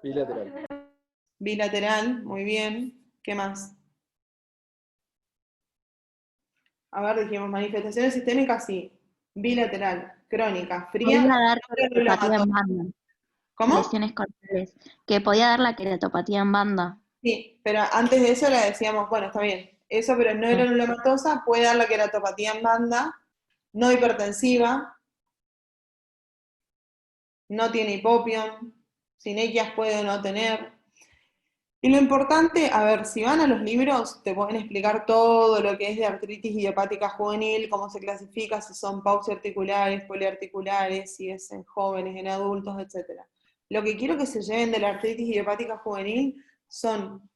Bilateral. Bilateral, muy bien. ¿Qué más? A ver, dijimos, manifestaciones sistémicas, sí. Bilateral, crónica, fría. podía dar queratopatía en banda, ¿Cómo? lesiones corporales, que podía dar la queratopatía en banda. Sí, pero antes de eso le decíamos, bueno, está bien, eso, pero no granulomatosa, puede dar la queratopatía en banda, no hipertensiva, no tiene hipopión, sinequias puede o no tener. Y lo importante, a ver, si van a los libros, te pueden explicar todo lo que es de artritis idiopática juvenil, cómo se clasifica, si son pausiarticulares, poliarticulares, si es en jóvenes, en adultos, etc. Lo que quiero que se lleven de la artritis idiopática juvenil son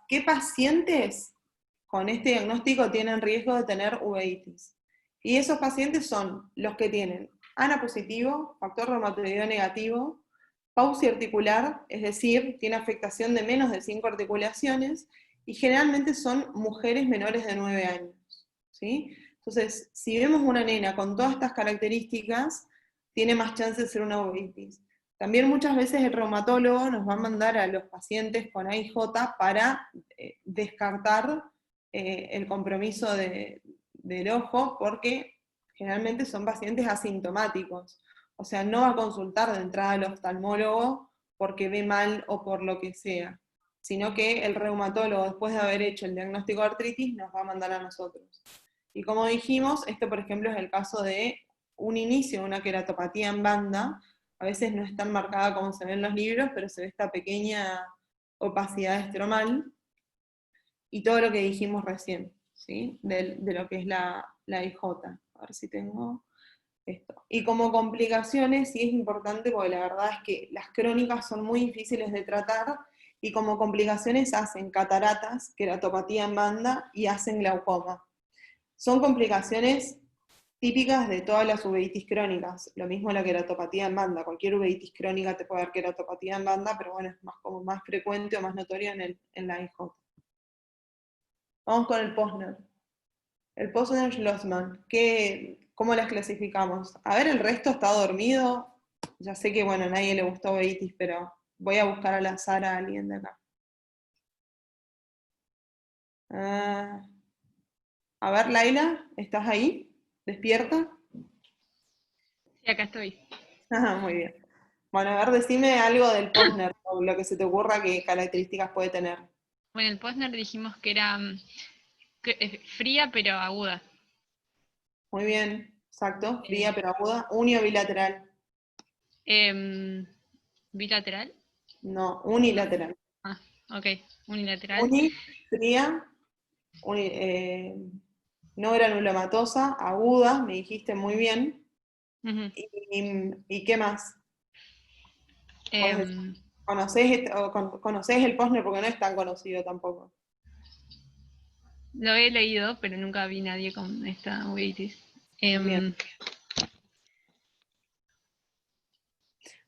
qué pacientes con este diagnóstico tienen riesgo de tener uveitis. Y esos pacientes son los que tienen ANA positivo, factor reumatoideo negativo, pausia articular, es decir, tiene afectación de menos de 5 articulaciones, y generalmente son mujeres menores de 9 años. ¿Sí? Entonces, si vemos una nena con todas estas características, tiene más chance de ser una uveitis. También muchas veces el reumatólogo nos va a mandar a los pacientes con AIJ para descartar el compromiso del ojo, porque generalmente son pacientes asintomáticos. O sea, no va a consultar de entrada al oftalmólogo porque ve mal o por lo que sea, sino que el reumatólogo, después de haber hecho el diagnóstico de artritis, nos va a mandar a nosotros. Y como dijimos, esto por ejemplo es el caso de un inicio de una queratopatía en banda. A veces no es tan marcada como se ve en los libros, pero se ve esta pequeña opacidad estromal, y todo lo que dijimos recién, ¿sí? De lo que es la IJ. A ver si tengo esto. Y como complicaciones, sí es importante, porque la verdad es que las crónicas son muy difíciles de tratar, y como complicaciones hacen cataratas, queratopatía en banda, y hacen glaucoma. Son complicaciones típicas de todas las uveitis crónicas. Lo mismo la queratopatía en banda. Cualquier uveitis crónica te puede dar queratopatía en banda, pero bueno, es como más frecuente o más notoria en la IJ. Vamos con el Posner. El Posner-Schlossman, ¿cómo las clasificamos? A ver, el resto está dormido. Ya sé que, bueno, a nadie le gustó uveitis, pero voy a buscar al azar a alguien de acá. A ver, Laila, ¿estás ahí? ¿Despierta? Sí, acá estoy. Muy bien. Bueno, a ver, decime algo del Posner, o lo que se te ocurra, qué características puede tener. Bueno, el Posner dijimos que era fría pero aguda. Muy bien, exacto, fría pero aguda. Uni o bilateral. ¿Bilateral? No, unilateral. Ah, Ok, unilateral. Uni, fría, no granulomatosa, aguda, me dijiste muy bien. Ujú. ¿Y qué más? Em, ¿Conocés el Posner? Porque no es tan conocido tampoco. lo he leído, pero nunca vi nadie con esta uveitis. Bien.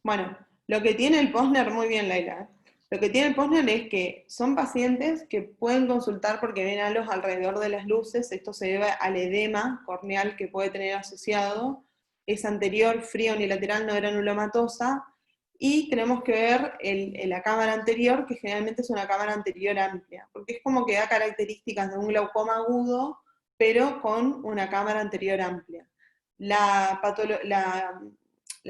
Bueno, lo que tiene el Posner, muy bien, Laila. Lo que tiene el Posner es que son pacientes que pueden consultar porque ven halos alrededor de las luces. Esto se debe al edema corneal que puede tener asociado. Es anterior, fría unilateral, no granulomatosa. Y tenemos que ver la cámara anterior, que generalmente es una cámara anterior amplia, porque es como que da características de un glaucoma agudo, pero con una cámara anterior amplia. La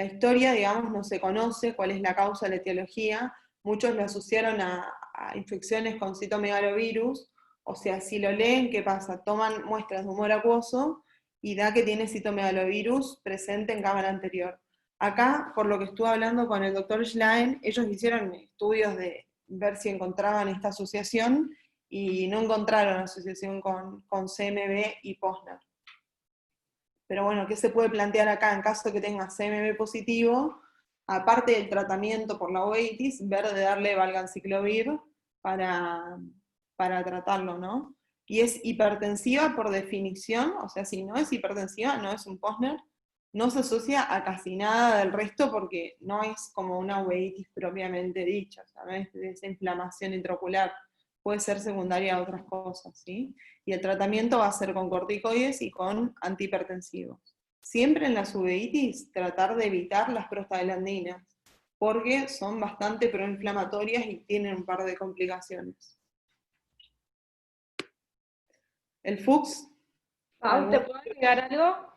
historia, digamos, no se conoce cuál es la causa, la etiología. Muchos lo asociaron a infecciones con citomegalovirus, o sea, si lo leen, ¿qué pasa? Toman muestras de humor acuoso y da que tiene citomegalovirus presente en cámara anterior. Acá, por lo que estuve hablando con el doctor Schlein, ellos hicieron estudios de ver si encontraban esta asociación y no encontraron asociación con CMV y Posner. Pero bueno, ¿qué se puede plantear acá en caso de que tenga CMV positivo? Aparte del tratamiento por la uveitis, ver de darle valganciclovir para tratarlo, ¿no? Y es hipertensiva por definición, o sea, si no es hipertensiva, no es un Posner, no se asocia a casi nada del resto porque no es como una uveitis propiamente dicha, ¿sabes? De esa inflamación intraocular, puede ser secundaria a otras cosas, ¿sí? Y el tratamiento va a ser con corticoides y con antihipertensivos. Siempre en las uveitis tratar de evitar las prostaglandinas, porque son bastante proinflamatorias y tienen un par de complicaciones. ¿El Fuchs? Pau, ¿te puedo agregar algo?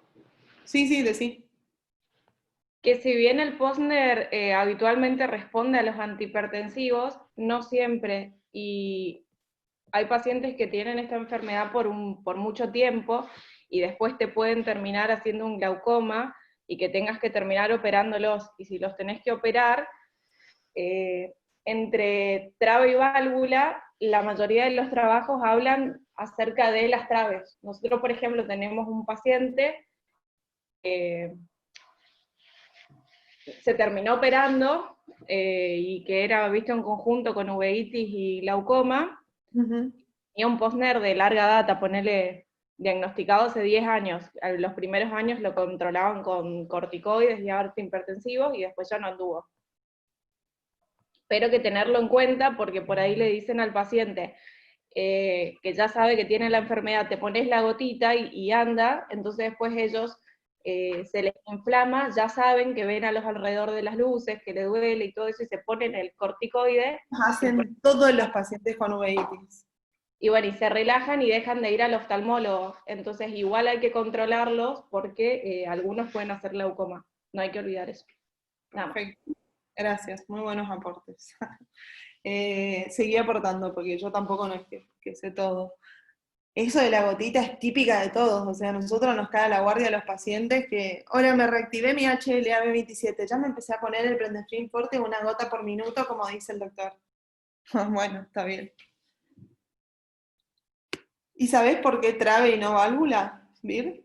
Sí, decí. Que si bien el Posner habitualmente responde a los antihipertensivos, no siempre, y hay pacientes que tienen esta enfermedad por mucho tiempo y después te pueden terminar haciendo un glaucoma y que tengas que terminar operándolos, y si los tenés que operar, entre trave y válvula, la mayoría de los trabajos hablan acerca de las traves. Nosotros, por ejemplo, tenemos un paciente se terminó operando y que era visto en conjunto con uveitis y glaucoma, y un Posner de larga data, ponele diagnosticado hace 10 años. Los primeros años lo controlaban con corticoides y antihipertensivos y después ya no anduvo. Pero que tenerlo en cuenta porque por ahí le dicen al paciente que ya sabe que tiene la enfermedad, te pones la gotita y anda, entonces después ellos se les inflama, ya saben que ven a los alrededor de las luces, que le duele y todo eso, y se ponen el corticoide. Hacen todos los pacientes con uveitis. Y bueno, y se relajan y dejan de ir al oftalmólogo. Entonces igual hay que controlarlos porque algunos pueden hacer glaucoma. No hay que olvidar eso. Nada más. Perfecto. Gracias, muy buenos aportes. Seguí aportando porque yo tampoco no es que sé todo. Eso de la gotita es típica de todos, o sea, a nosotros nos cae a la guardia a los pacientes que, ahora me reactivé mi HLA-B27, ya me empecé a poner el Prendefrin Forte 1 gota por minuto, como dice el doctor. Bueno, está bien. ¿Y sabés por qué trave y no válvula, Vir?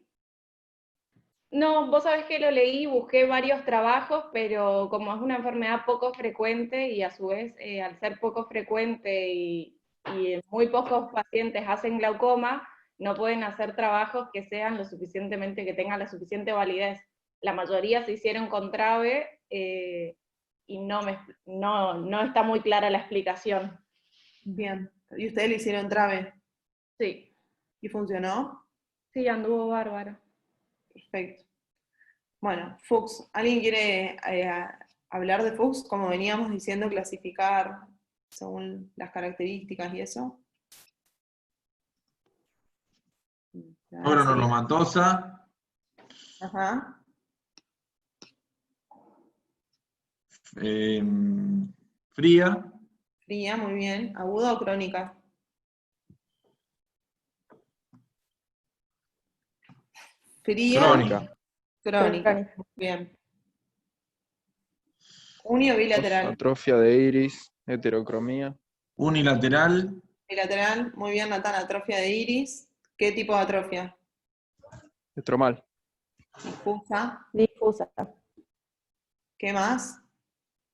No, vos sabés que lo leí, busqué varios trabajos, pero como es una enfermedad poco frecuente y a su vez al ser poco frecuente y muy pocos pacientes hacen glaucoma, no pueden hacer trabajos que sean lo suficientemente, que tengan la suficiente validez. La mayoría se hicieron con trave y no está muy clara la explicación. Bien. ¿Y ustedes le hicieron trave? Sí, ¿Y funcionó? sí, anduvo bárbaro. Perfecto. Bueno, Fuchs. ¿Alguien quiere hablar de Fuchs? Como veníamos diciendo, clasificar según las características y eso. No granulomatosa, Ajá. fría, Fría, muy bien. ¿Aguda o crónica? Fría. crónica, Crónica. Bien. Unio bilateral. Atrofia de iris, heterocromía. Unilateral, Bilateral, muy bien, Natán, atrofia de iris. ¿Qué tipo de atrofia? Estromal. Difusa. Difusa. ¿Qué más?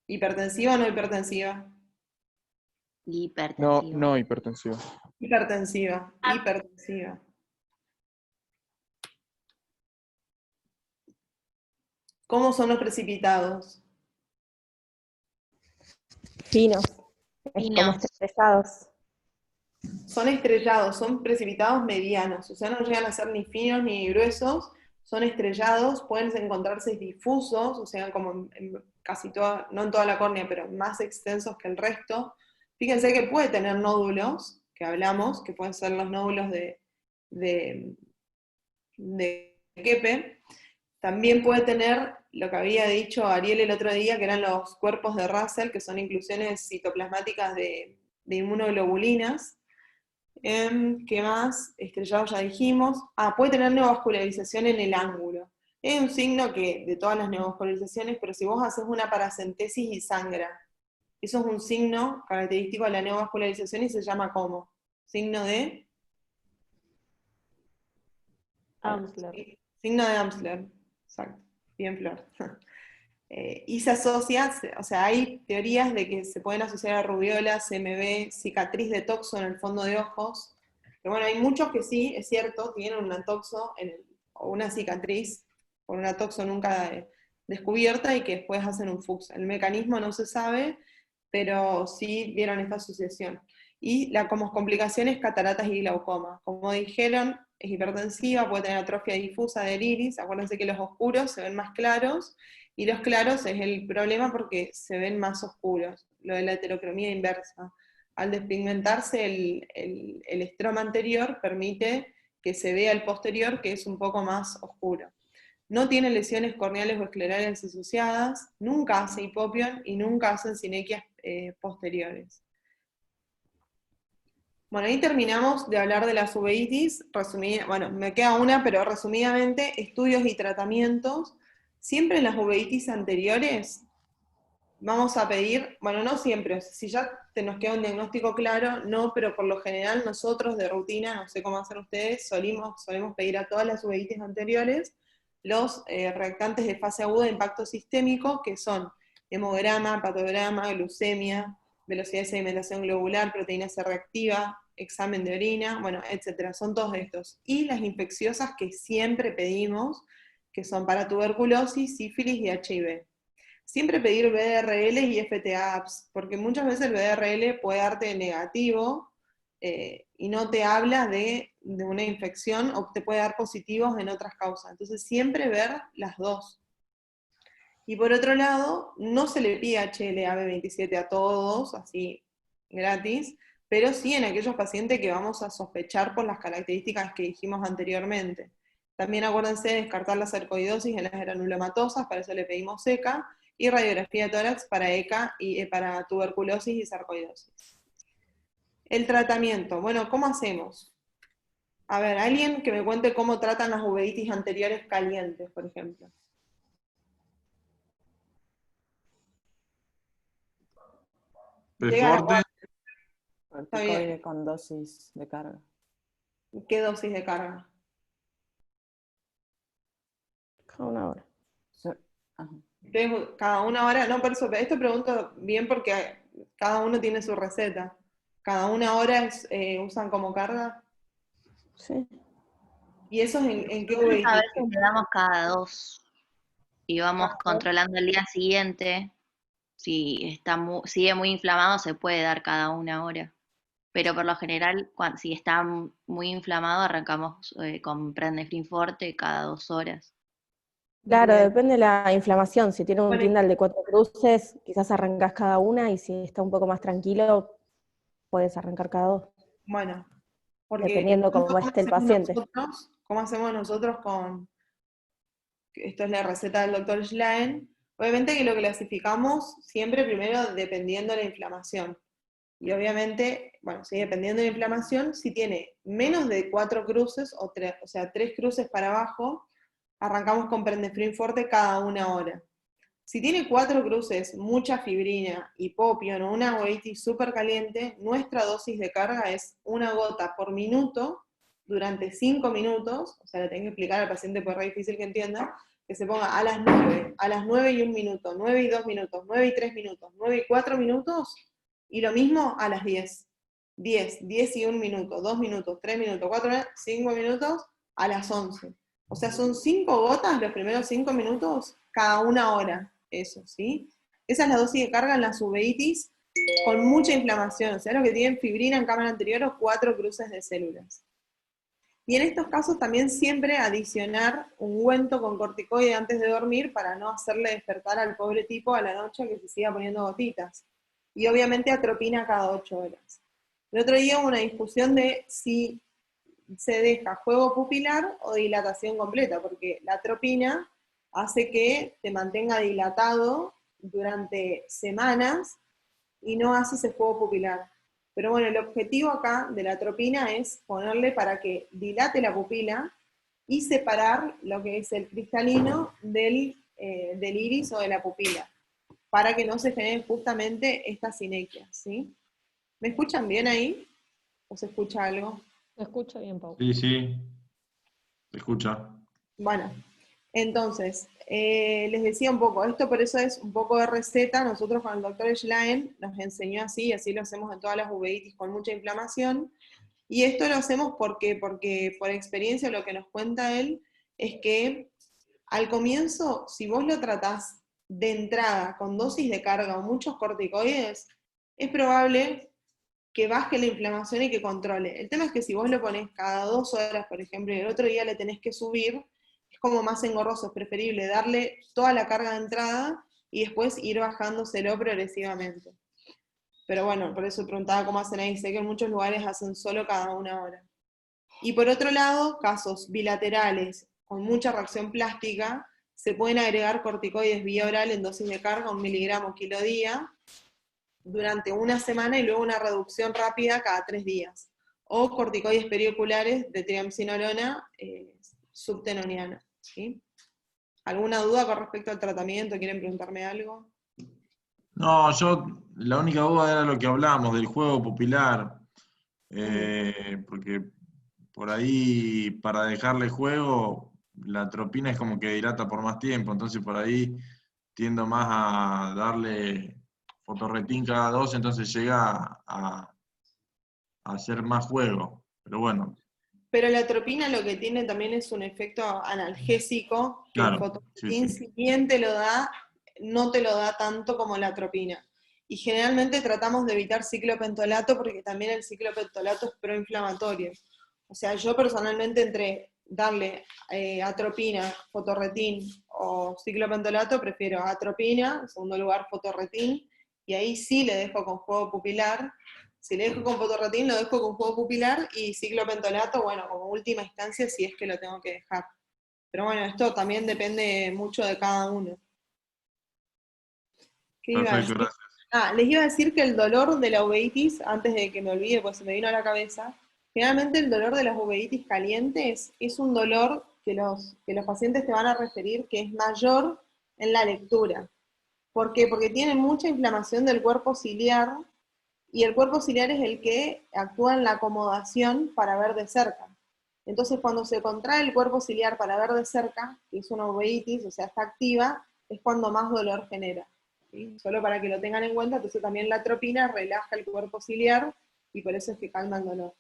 ¿Hipertensiva o no hipertensiva? Hipertensivo. No hipertensivo. Hipertensiva, hipertensiva. ¿Cómo son los precipitados? Finos. Es como Finos. estrellados. Son estrellados, son precipitados medianos, o sea, no llegan a ser ni finos ni gruesos, son estrellados, pueden encontrarse difusos, o sea, como en casi toda, no en toda la córnea, pero más extensos que el resto. Fíjense que puede tener nódulos, que hablamos, que pueden ser los nódulos de Keppe. También puede tener lo que había dicho Ariel el otro día, que eran los cuerpos de Russell, que son inclusiones citoplasmáticas de inmunoglobulinas. ¿Qué más? Estrellado ya dijimos. Puede tener neovascularización en el ángulo. Es un signo que, de todas las neovascularizaciones, pero si vos haces una paracentesis y sangra, eso es un signo característico de la neovascularización y se llama ¿cómo? Signo de... Amsler. Signo de Amsler, exacto. Bien, Flor. Y se asocia, o sea, hay teorías de que se pueden asociar a rubiola, CMV, cicatriz de toxo en el fondo de ojos. Pero bueno, hay muchos que sí, es cierto, tienen un toxo o una cicatriz por una toxo nunca descubierta y que después hacen un FUX. El mecanismo no se sabe, pero sí vieron esta asociación. Y como complicaciones, cataratas y glaucoma. Como dijeron, es hipertensiva, puede tener atrofia difusa del iris. Acuérdense que los oscuros se ven más claros, y los claros es el problema porque se ven más oscuros, lo de la heterocromía inversa. Al despigmentarse el estroma anterior permite que se vea el posterior, que es un poco más oscuro. No tiene lesiones corneales o esclerales asociadas, nunca hace hipopión y nunca hacen sinequias posteriores. Bueno, ahí terminamos de hablar de las uveitis. Bueno, me queda una, pero resumidamente, estudios y tratamientos. Siempre en las uveitis anteriores vamos a pedir, bueno, no siempre, si ya nos queda un diagnóstico claro, no, pero por lo general nosotros de rutina, no sé cómo hacen ustedes, solemos pedir a todas las uveitis anteriores los reactantes de fase aguda de impacto sistémico, que son hemograma, hepatograma, glucemia, velocidad de sedimentación globular, proteína C reactiva, examen de orina, bueno, etcétera, son todos estos. Y las infecciosas que siempre pedimos, que son para tuberculosis, sífilis y HIV. Siempre pedir BDRL y FTA-APS, porque muchas veces el BDRL puede darte negativo y no te habla de una infección, o te puede dar positivos en otras causas. Entonces siempre ver las dos. Y por otro lado, no se le pide HLA-B27 a todos, así gratis, pero sí en aquellos pacientes que vamos a sospechar por las características que dijimos anteriormente. También acuérdense de descartar la sarcoidosis en las granulomatosas, para eso le pedimos ECA, y radiografía de tórax para ECA y para tuberculosis y sarcoidosis. El tratamiento, bueno, ¿cómo hacemos? A ver, alguien que me cuente cómo tratan las uveitis anteriores calientes, por ejemplo. Preforte, Corticoide con dosis de carga. ¿Qué dosis de carga? Cada una hora. Ajá. Cada una hora, no, por eso, esto pregunto bien porque cada uno tiene su receta. ¿Cada una hora usan como carga? Sí. ¿Y eso es en qué A uveitis? veces le damos cada 2 y vamos controlando el día siguiente. Si sigue muy inflamado, se puede dar cada 1 hora. Pero por lo general, si está muy inflamado, arrancamos con Prendefrin Forte cada 2 horas. Claro, Bien. depende de la inflamación. Si tiene un Bueno, Tyndall de 4 cruces, quizás arrancas cada una, y si está un poco más tranquilo, puedes arrancar cada 2, bueno, porque dependiendo cómo esté el paciente. ¿Cómo hacemos nosotros esto es la receta del doctor Schlein? Obviamente que lo clasificamos siempre primero dependiendo de la inflamación. Y obviamente, bueno, sí, dependiendo de la inflamación, si tiene menos de 4 cruces, o sea, 3 cruces para abajo, arrancamos con Prendefrin Forte cada 1 hora. Si tiene 4 cruces, mucha fibrina, hipopión o una uveitis súper caliente, nuestra dosis de carga es 1 gota por minuto durante 5 minutos, o sea, le tengo que explicar al paciente porque es difícil que entienda, que se ponga a las 9 y 1 minuto, 9 y 2 minutos, 9 y 3 minutos, 9 y 4 minutos, y lo mismo a las 10. 10 y 1 minuto, 2 minutos, 3 minutos, 4 minutos, 5 minutos, a las 11. O sea, son 5 gotas los primeros 5 minutos cada 1 hora. Eso, ¿sí? Esa es la dosis de carga en las uveitis con mucha inflamación, o sea, los que tienen fibrina en cámara anterior o 4 cruces de células. Y en estos casos también siempre adicionar ungüento con corticoide antes de dormir para no hacerle despertar al pobre tipo a la noche que se siga poniendo gotitas. Y obviamente atropina cada 8 horas. El otro día hubo una discusión de si se deja juego pupilar o dilatación completa, porque la atropina hace que te mantenga dilatado durante semanas y no hace ese juego pupilar. Pero bueno, el objetivo acá de la atropina es ponerle para que dilate la pupila y separar lo que es el cristalino del iris o de la pupila, para que no se generen justamente estas sinequias, ¿sí? ¿Me escuchan bien ahí? ¿O se escucha algo? Se escucha bien, Pau. Sí, sí, se escucha. Bueno, entonces, les decía un poco, esto por eso es un poco de receta. Nosotros con el doctor Schlein nos enseñó así, y así lo hacemos en todas las uveitis con mucha inflamación. Y esto lo hacemos porque por experiencia lo que nos cuenta él es que al comienzo, si vos lo tratás de entrada con dosis de carga o muchos corticoides, es probable que baje la inflamación y que controle. El tema es que si vos lo ponés cada 2 horas, por ejemplo, y el otro día le tenés que subir, es como más engorroso, es preferible darle toda la carga de entrada y después ir bajándoselo progresivamente. Pero bueno, por eso preguntaba cómo hacen ahí, sé que en muchos lugares hacen solo cada 1 hora. Y por otro lado, casos bilaterales con mucha reacción plástica, se pueden agregar corticoides vía oral en dosis de carga, 1 miligramo kilo día, durante 1 semana y luego una reducción rápida cada 3 días. O corticoides perioculares de triamcinolona subtenoniana. ¿Sí? ¿Alguna duda con respecto al tratamiento? ¿Quieren preguntarme algo? No, la única duda era lo que hablábamos del juego pupilar, porque por ahí para dejarle juego, la atropina es como que dilata por más tiempo, entonces por ahí tiendo más a darle fotorretín cada 2, entonces llega a hacer más juego, pero bueno. Pero la atropina lo que tiene también es un efecto analgésico, que el Claro, fotorretín, sí. si bien te lo da, no te lo da tanto como la atropina. Y generalmente tratamos de evitar ciclopentolato porque también el ciclopentolato es proinflamatorio. O sea, yo personalmente entre darle atropina, fotorretín o ciclopentolato, prefiero atropina, en segundo lugar fotorretín, y ahí sí le dejo con juego pupilar. Si le dejo con fotorretín, lo dejo con juego pupilar, y ciclopentolato, bueno, como última instancia, si es que lo tengo que dejar. Pero bueno, esto también depende mucho de cada uno. ¿Qué iba a Perfecto, decir? gracias. Les iba a decir que el dolor de la uveitis, antes de que me olvide, pues se me vino a la cabeza, generalmente el dolor de las uveitis calientes es un dolor que los pacientes te van a referir que es mayor en la lectura. ¿Por qué? Porque tienen mucha inflamación del cuerpo ciliar, y el cuerpo ciliar es el que actúa en la acomodación para ver de cerca. Entonces, cuando se contrae el cuerpo ciliar para ver de cerca, que es una uveitis, o sea, está activa, es cuando más dolor genera. ¿Sí? Solo para que lo tengan en cuenta, entonces también la atropina relaja el cuerpo ciliar y por eso es que calma el dolor.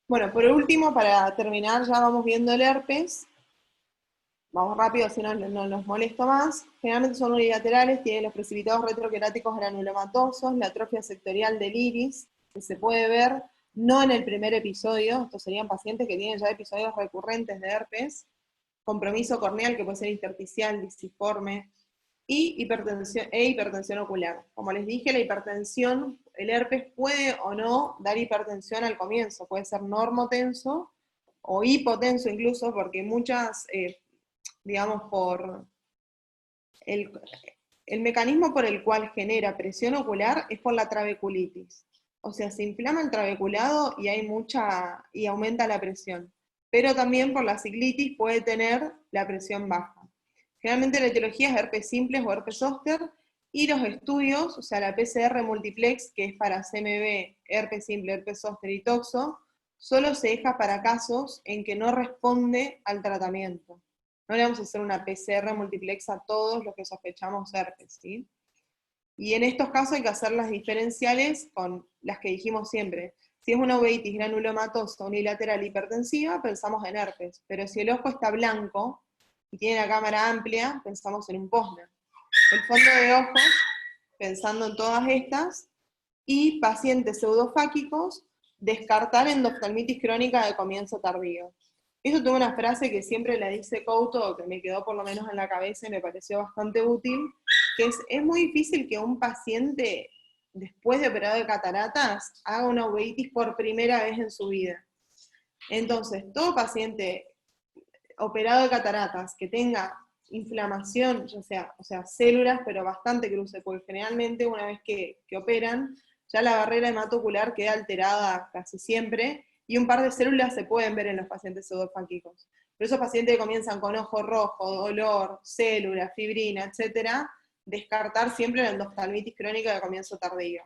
Bueno, por último, para terminar, ya vamos viendo el herpes. Vamos rápido, si no nos molesto más. Generalmente son unilaterales, tienen los precipitados retroqueráticos granulomatosos, la atrofia sectorial del iris, que se puede ver no en el primer episodio, estos serían pacientes que tienen ya episodios recurrentes de herpes, compromiso corneal que puede ser intersticial, disciforme, y hipertensión ocular. Como les dije, la hipertensión, el herpes puede o no dar hipertensión al comienzo, puede ser normotenso o hipotenso incluso, porque muchas, digamos, por el mecanismo por el cual genera presión ocular es por la trabeculitis. O sea, se inflama el trabeculado y aumenta la presión. Pero también por la ciclitis puede tener la presión baja. Generalmente la etiología es herpes simplex o herpes zóster, y los estudios, o sea, la PCR multiplex, que es para CMV, herpes simple, herpes zóster y toxo, solo se deja para casos en que no responde al tratamiento. No le vamos a hacer una PCR multiplex a todos los que sospechamos herpes, ¿sí? Y en estos casos hay que hacer las diferenciales con las que dijimos siempre. Si es una uveitis granulomatosa unilateral hipertensiva, pensamos en herpes. Pero si el ojo está blanco y tiene la cámara amplia, pensamos en un posner. El fondo de ojos, pensando en todas estas, y pacientes pseudofáquicos, descartar endoftalmitis crónica de comienzo tardío. Eso tuvo una frase que siempre la dice Couto, que me quedó por lo menos en la cabeza y me pareció bastante útil, que es muy difícil que un paciente, después de operado de cataratas, haga una uveitis por primera vez en su vida. Entonces, todo paciente operado de cataratas que tenga inflamación, o sea, células, pero bastante cruce, porque generalmente una vez que operan, ya la barrera hematocular queda alterada casi siempre, y un par de células se pueden ver en los pacientes pseudofáquicos. Pero esos pacientes que comienzan con ojo rojo, dolor, células, fibrina, etcétera, descartar siempre la endoftalmitis crónica de comienzo tardío.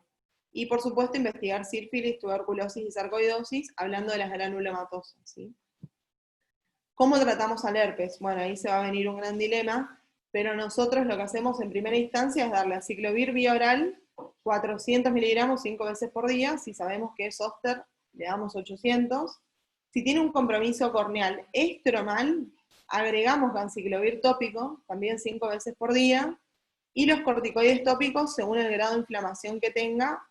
Y por supuesto investigar sífilis, tuberculosis y sarcoidosis, hablando de las granulomatosas, ¿sí? ¿Cómo tratamos al herpes? Bueno, ahí se va a venir un gran dilema, pero nosotros lo que hacemos en primera instancia es darle aciclovir vía oral, 400 miligramos 5 veces por día. Si sabemos que es zóster, le damos 800. Si tiene un compromiso corneal estromal, agregamos ganciclovir tópico, también 5 veces por día, y los corticoides tópicos según el grado de inflamación que tenga,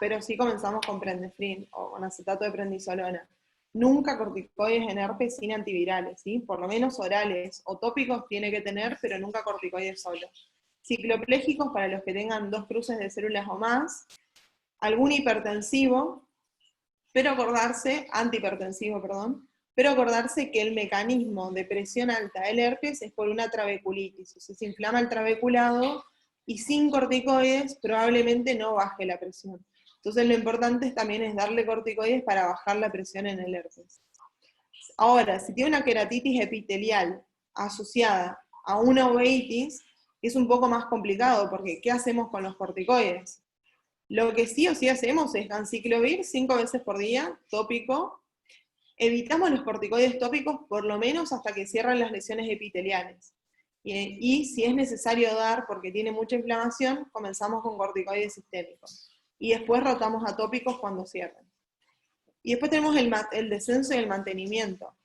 pero sí comenzamos con prendefrin o con acetato de prednisolona. Nunca corticoides en herpes sin antivirales, ¿sí? Por lo menos orales o tópicos tiene que tener, pero nunca corticoides solos. Cicloplégicos para los que tengan 2 cruces de células o más, algún hipertensivo, pero antihipertensivo, pero acordarse que el mecanismo de presión alta del herpes es por una trabeculitis, o sea, se inflama el trabeculado y sin corticoides probablemente no baje la presión. Entonces lo importante también es darle corticoides para bajar la presión en el herpes. Ahora, si tiene una queratitis epitelial asociada a una uveitis, es un poco más complicado, porque ¿qué hacemos con los corticoides? Lo que sí o sí hacemos es ganciclovir 5 veces por día, tópico. Evitamos los corticoides tópicos por lo menos hasta que cierran las lesiones epiteliales. Y si es necesario dar, porque tiene mucha inflamación, comenzamos con corticoides sistémicos. Y después rotamos a tópicos cuando cierran. Y después tenemos el descenso y el mantenimiento.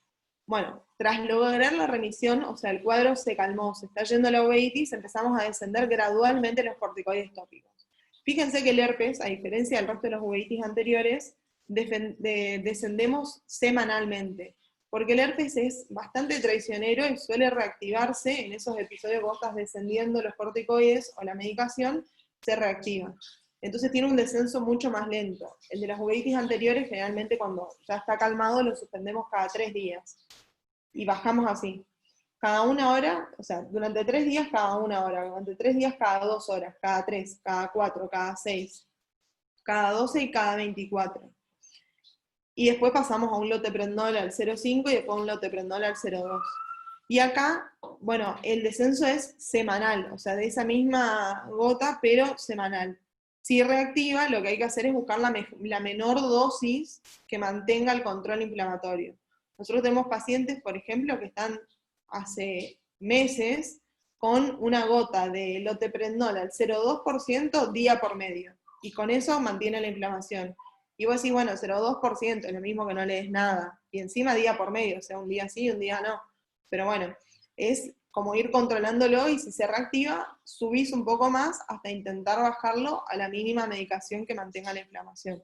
Bueno, tras lograr la remisión, o sea, el cuadro se calmó, se está yendo la uveitis, empezamos a descender gradualmente los corticoides tópicos. Fíjense que el herpes, a diferencia del resto de los uveitis anteriores, descendemos semanalmente, porque el herpes es bastante traicionero y suele reactivarse en esos episodios que vos estás descendiendo los corticoides o la medicación, se reactiva. Entonces tiene un descenso mucho más lento. El de las uveitis anteriores, generalmente cuando ya está calmado, lo suspendemos cada 3 días. Y bajamos así. Cada 1 hora, o sea, durante 3 días cada 1 hora, durante 3 días cada 2 horas, cada 3, cada 4, cada 6, cada 12 y cada 24. Y después pasamos a un loteprednol al 0,5 y después a un loteprednol al 0,2. Y acá, bueno, el descenso es semanal, o sea, de esa misma gota, pero semanal. Si reactiva, lo que hay que hacer es buscar la menor dosis que mantenga el control inflamatorio. Nosotros tenemos pacientes, por ejemplo, que están hace meses con una gota de loteprednol al 0,2% día por medio. Y con eso mantiene la inflamación. Y vos decís, bueno, 0,2% es lo mismo que no le des nada. Y encima día por medio, o sea, un día sí, un día no. Pero bueno, es como ir controlándolo y si se reactiva, subís un poco más hasta intentar bajarlo a la mínima medicación que mantenga la inflamación.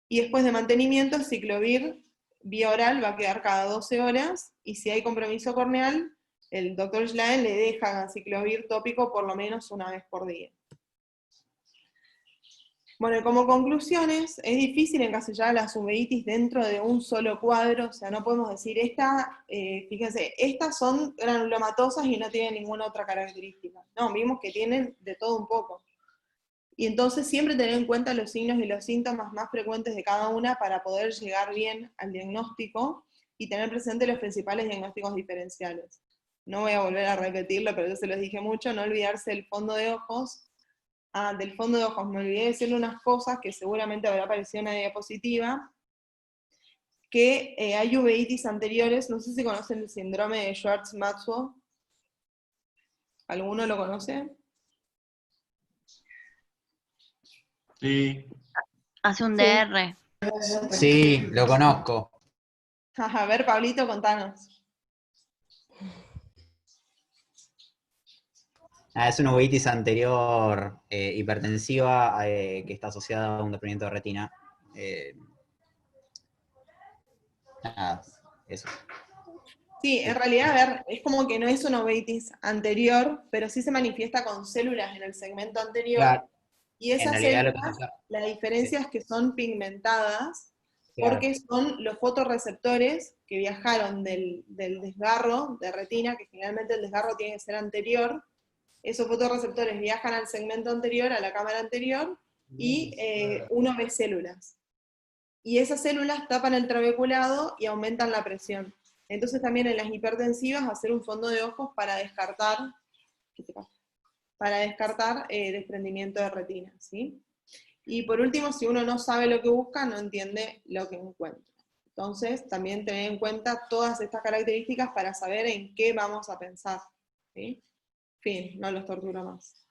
Y después de mantenimiento, el ciclovir vía oral va a quedar cada 12 horas, y si hay compromiso corneal, el doctor Schlaen le deja ganciclovir tópico por lo menos 1 vez por día. Bueno, como conclusiones, es difícil encasillar las uveitis dentro de un solo cuadro, o sea, no podemos decir, fíjense, estas son granulomatosas y no tienen ninguna otra característica. No, vimos que tienen de todo un poco. Y entonces siempre tener en cuenta los signos y los síntomas más frecuentes de cada una para poder llegar bien al diagnóstico y tener presente los principales diagnósticos diferenciales. no voy a volver a repetirlo, pero yo se los dije mucho, no olvidarse del fondo de ojos. Del fondo de ojos, me olvidé de decirle unas cosas que seguramente habrá aparecido en la diapositiva, que hay uveitis anteriores, no sé si conocen el síndrome de Schwartz-Maxwell. ¿Alguno lo conoce? Sí. Hace un Sí. DR. Sí, lo conozco. A ver, Pablito, contanos. Es una uveitis anterior hipertensiva que está asociada a un desprendimiento de retina. Nada, eso. Sí, en realidad, a ver, es como que no es una uveitis anterior, pero sí se manifiesta con células en el segmento anterior. Claro, Y en esas realidad lo que células, pasa. la diferencia es que son pigmentadas, Claro. porque son los fotorreceptores que viajaron del desgarro de retina, que generalmente el desgarro tiene que ser anterior. Esos fotorreceptores viajan al segmento anterior, a la cámara anterior, y uno ve células. Y esas células tapan el trabeculado y aumentan la presión. Entonces también en las hipertensivas hacer un fondo de ojos para descartar, desprendimiento de retina, ¿sí? Y por último, si uno no sabe lo que busca, no entiende lo que encuentra. Entonces, también tener en cuenta todas estas características para saber en qué vamos a pensar, ¿sí? Fin, no los torturo más.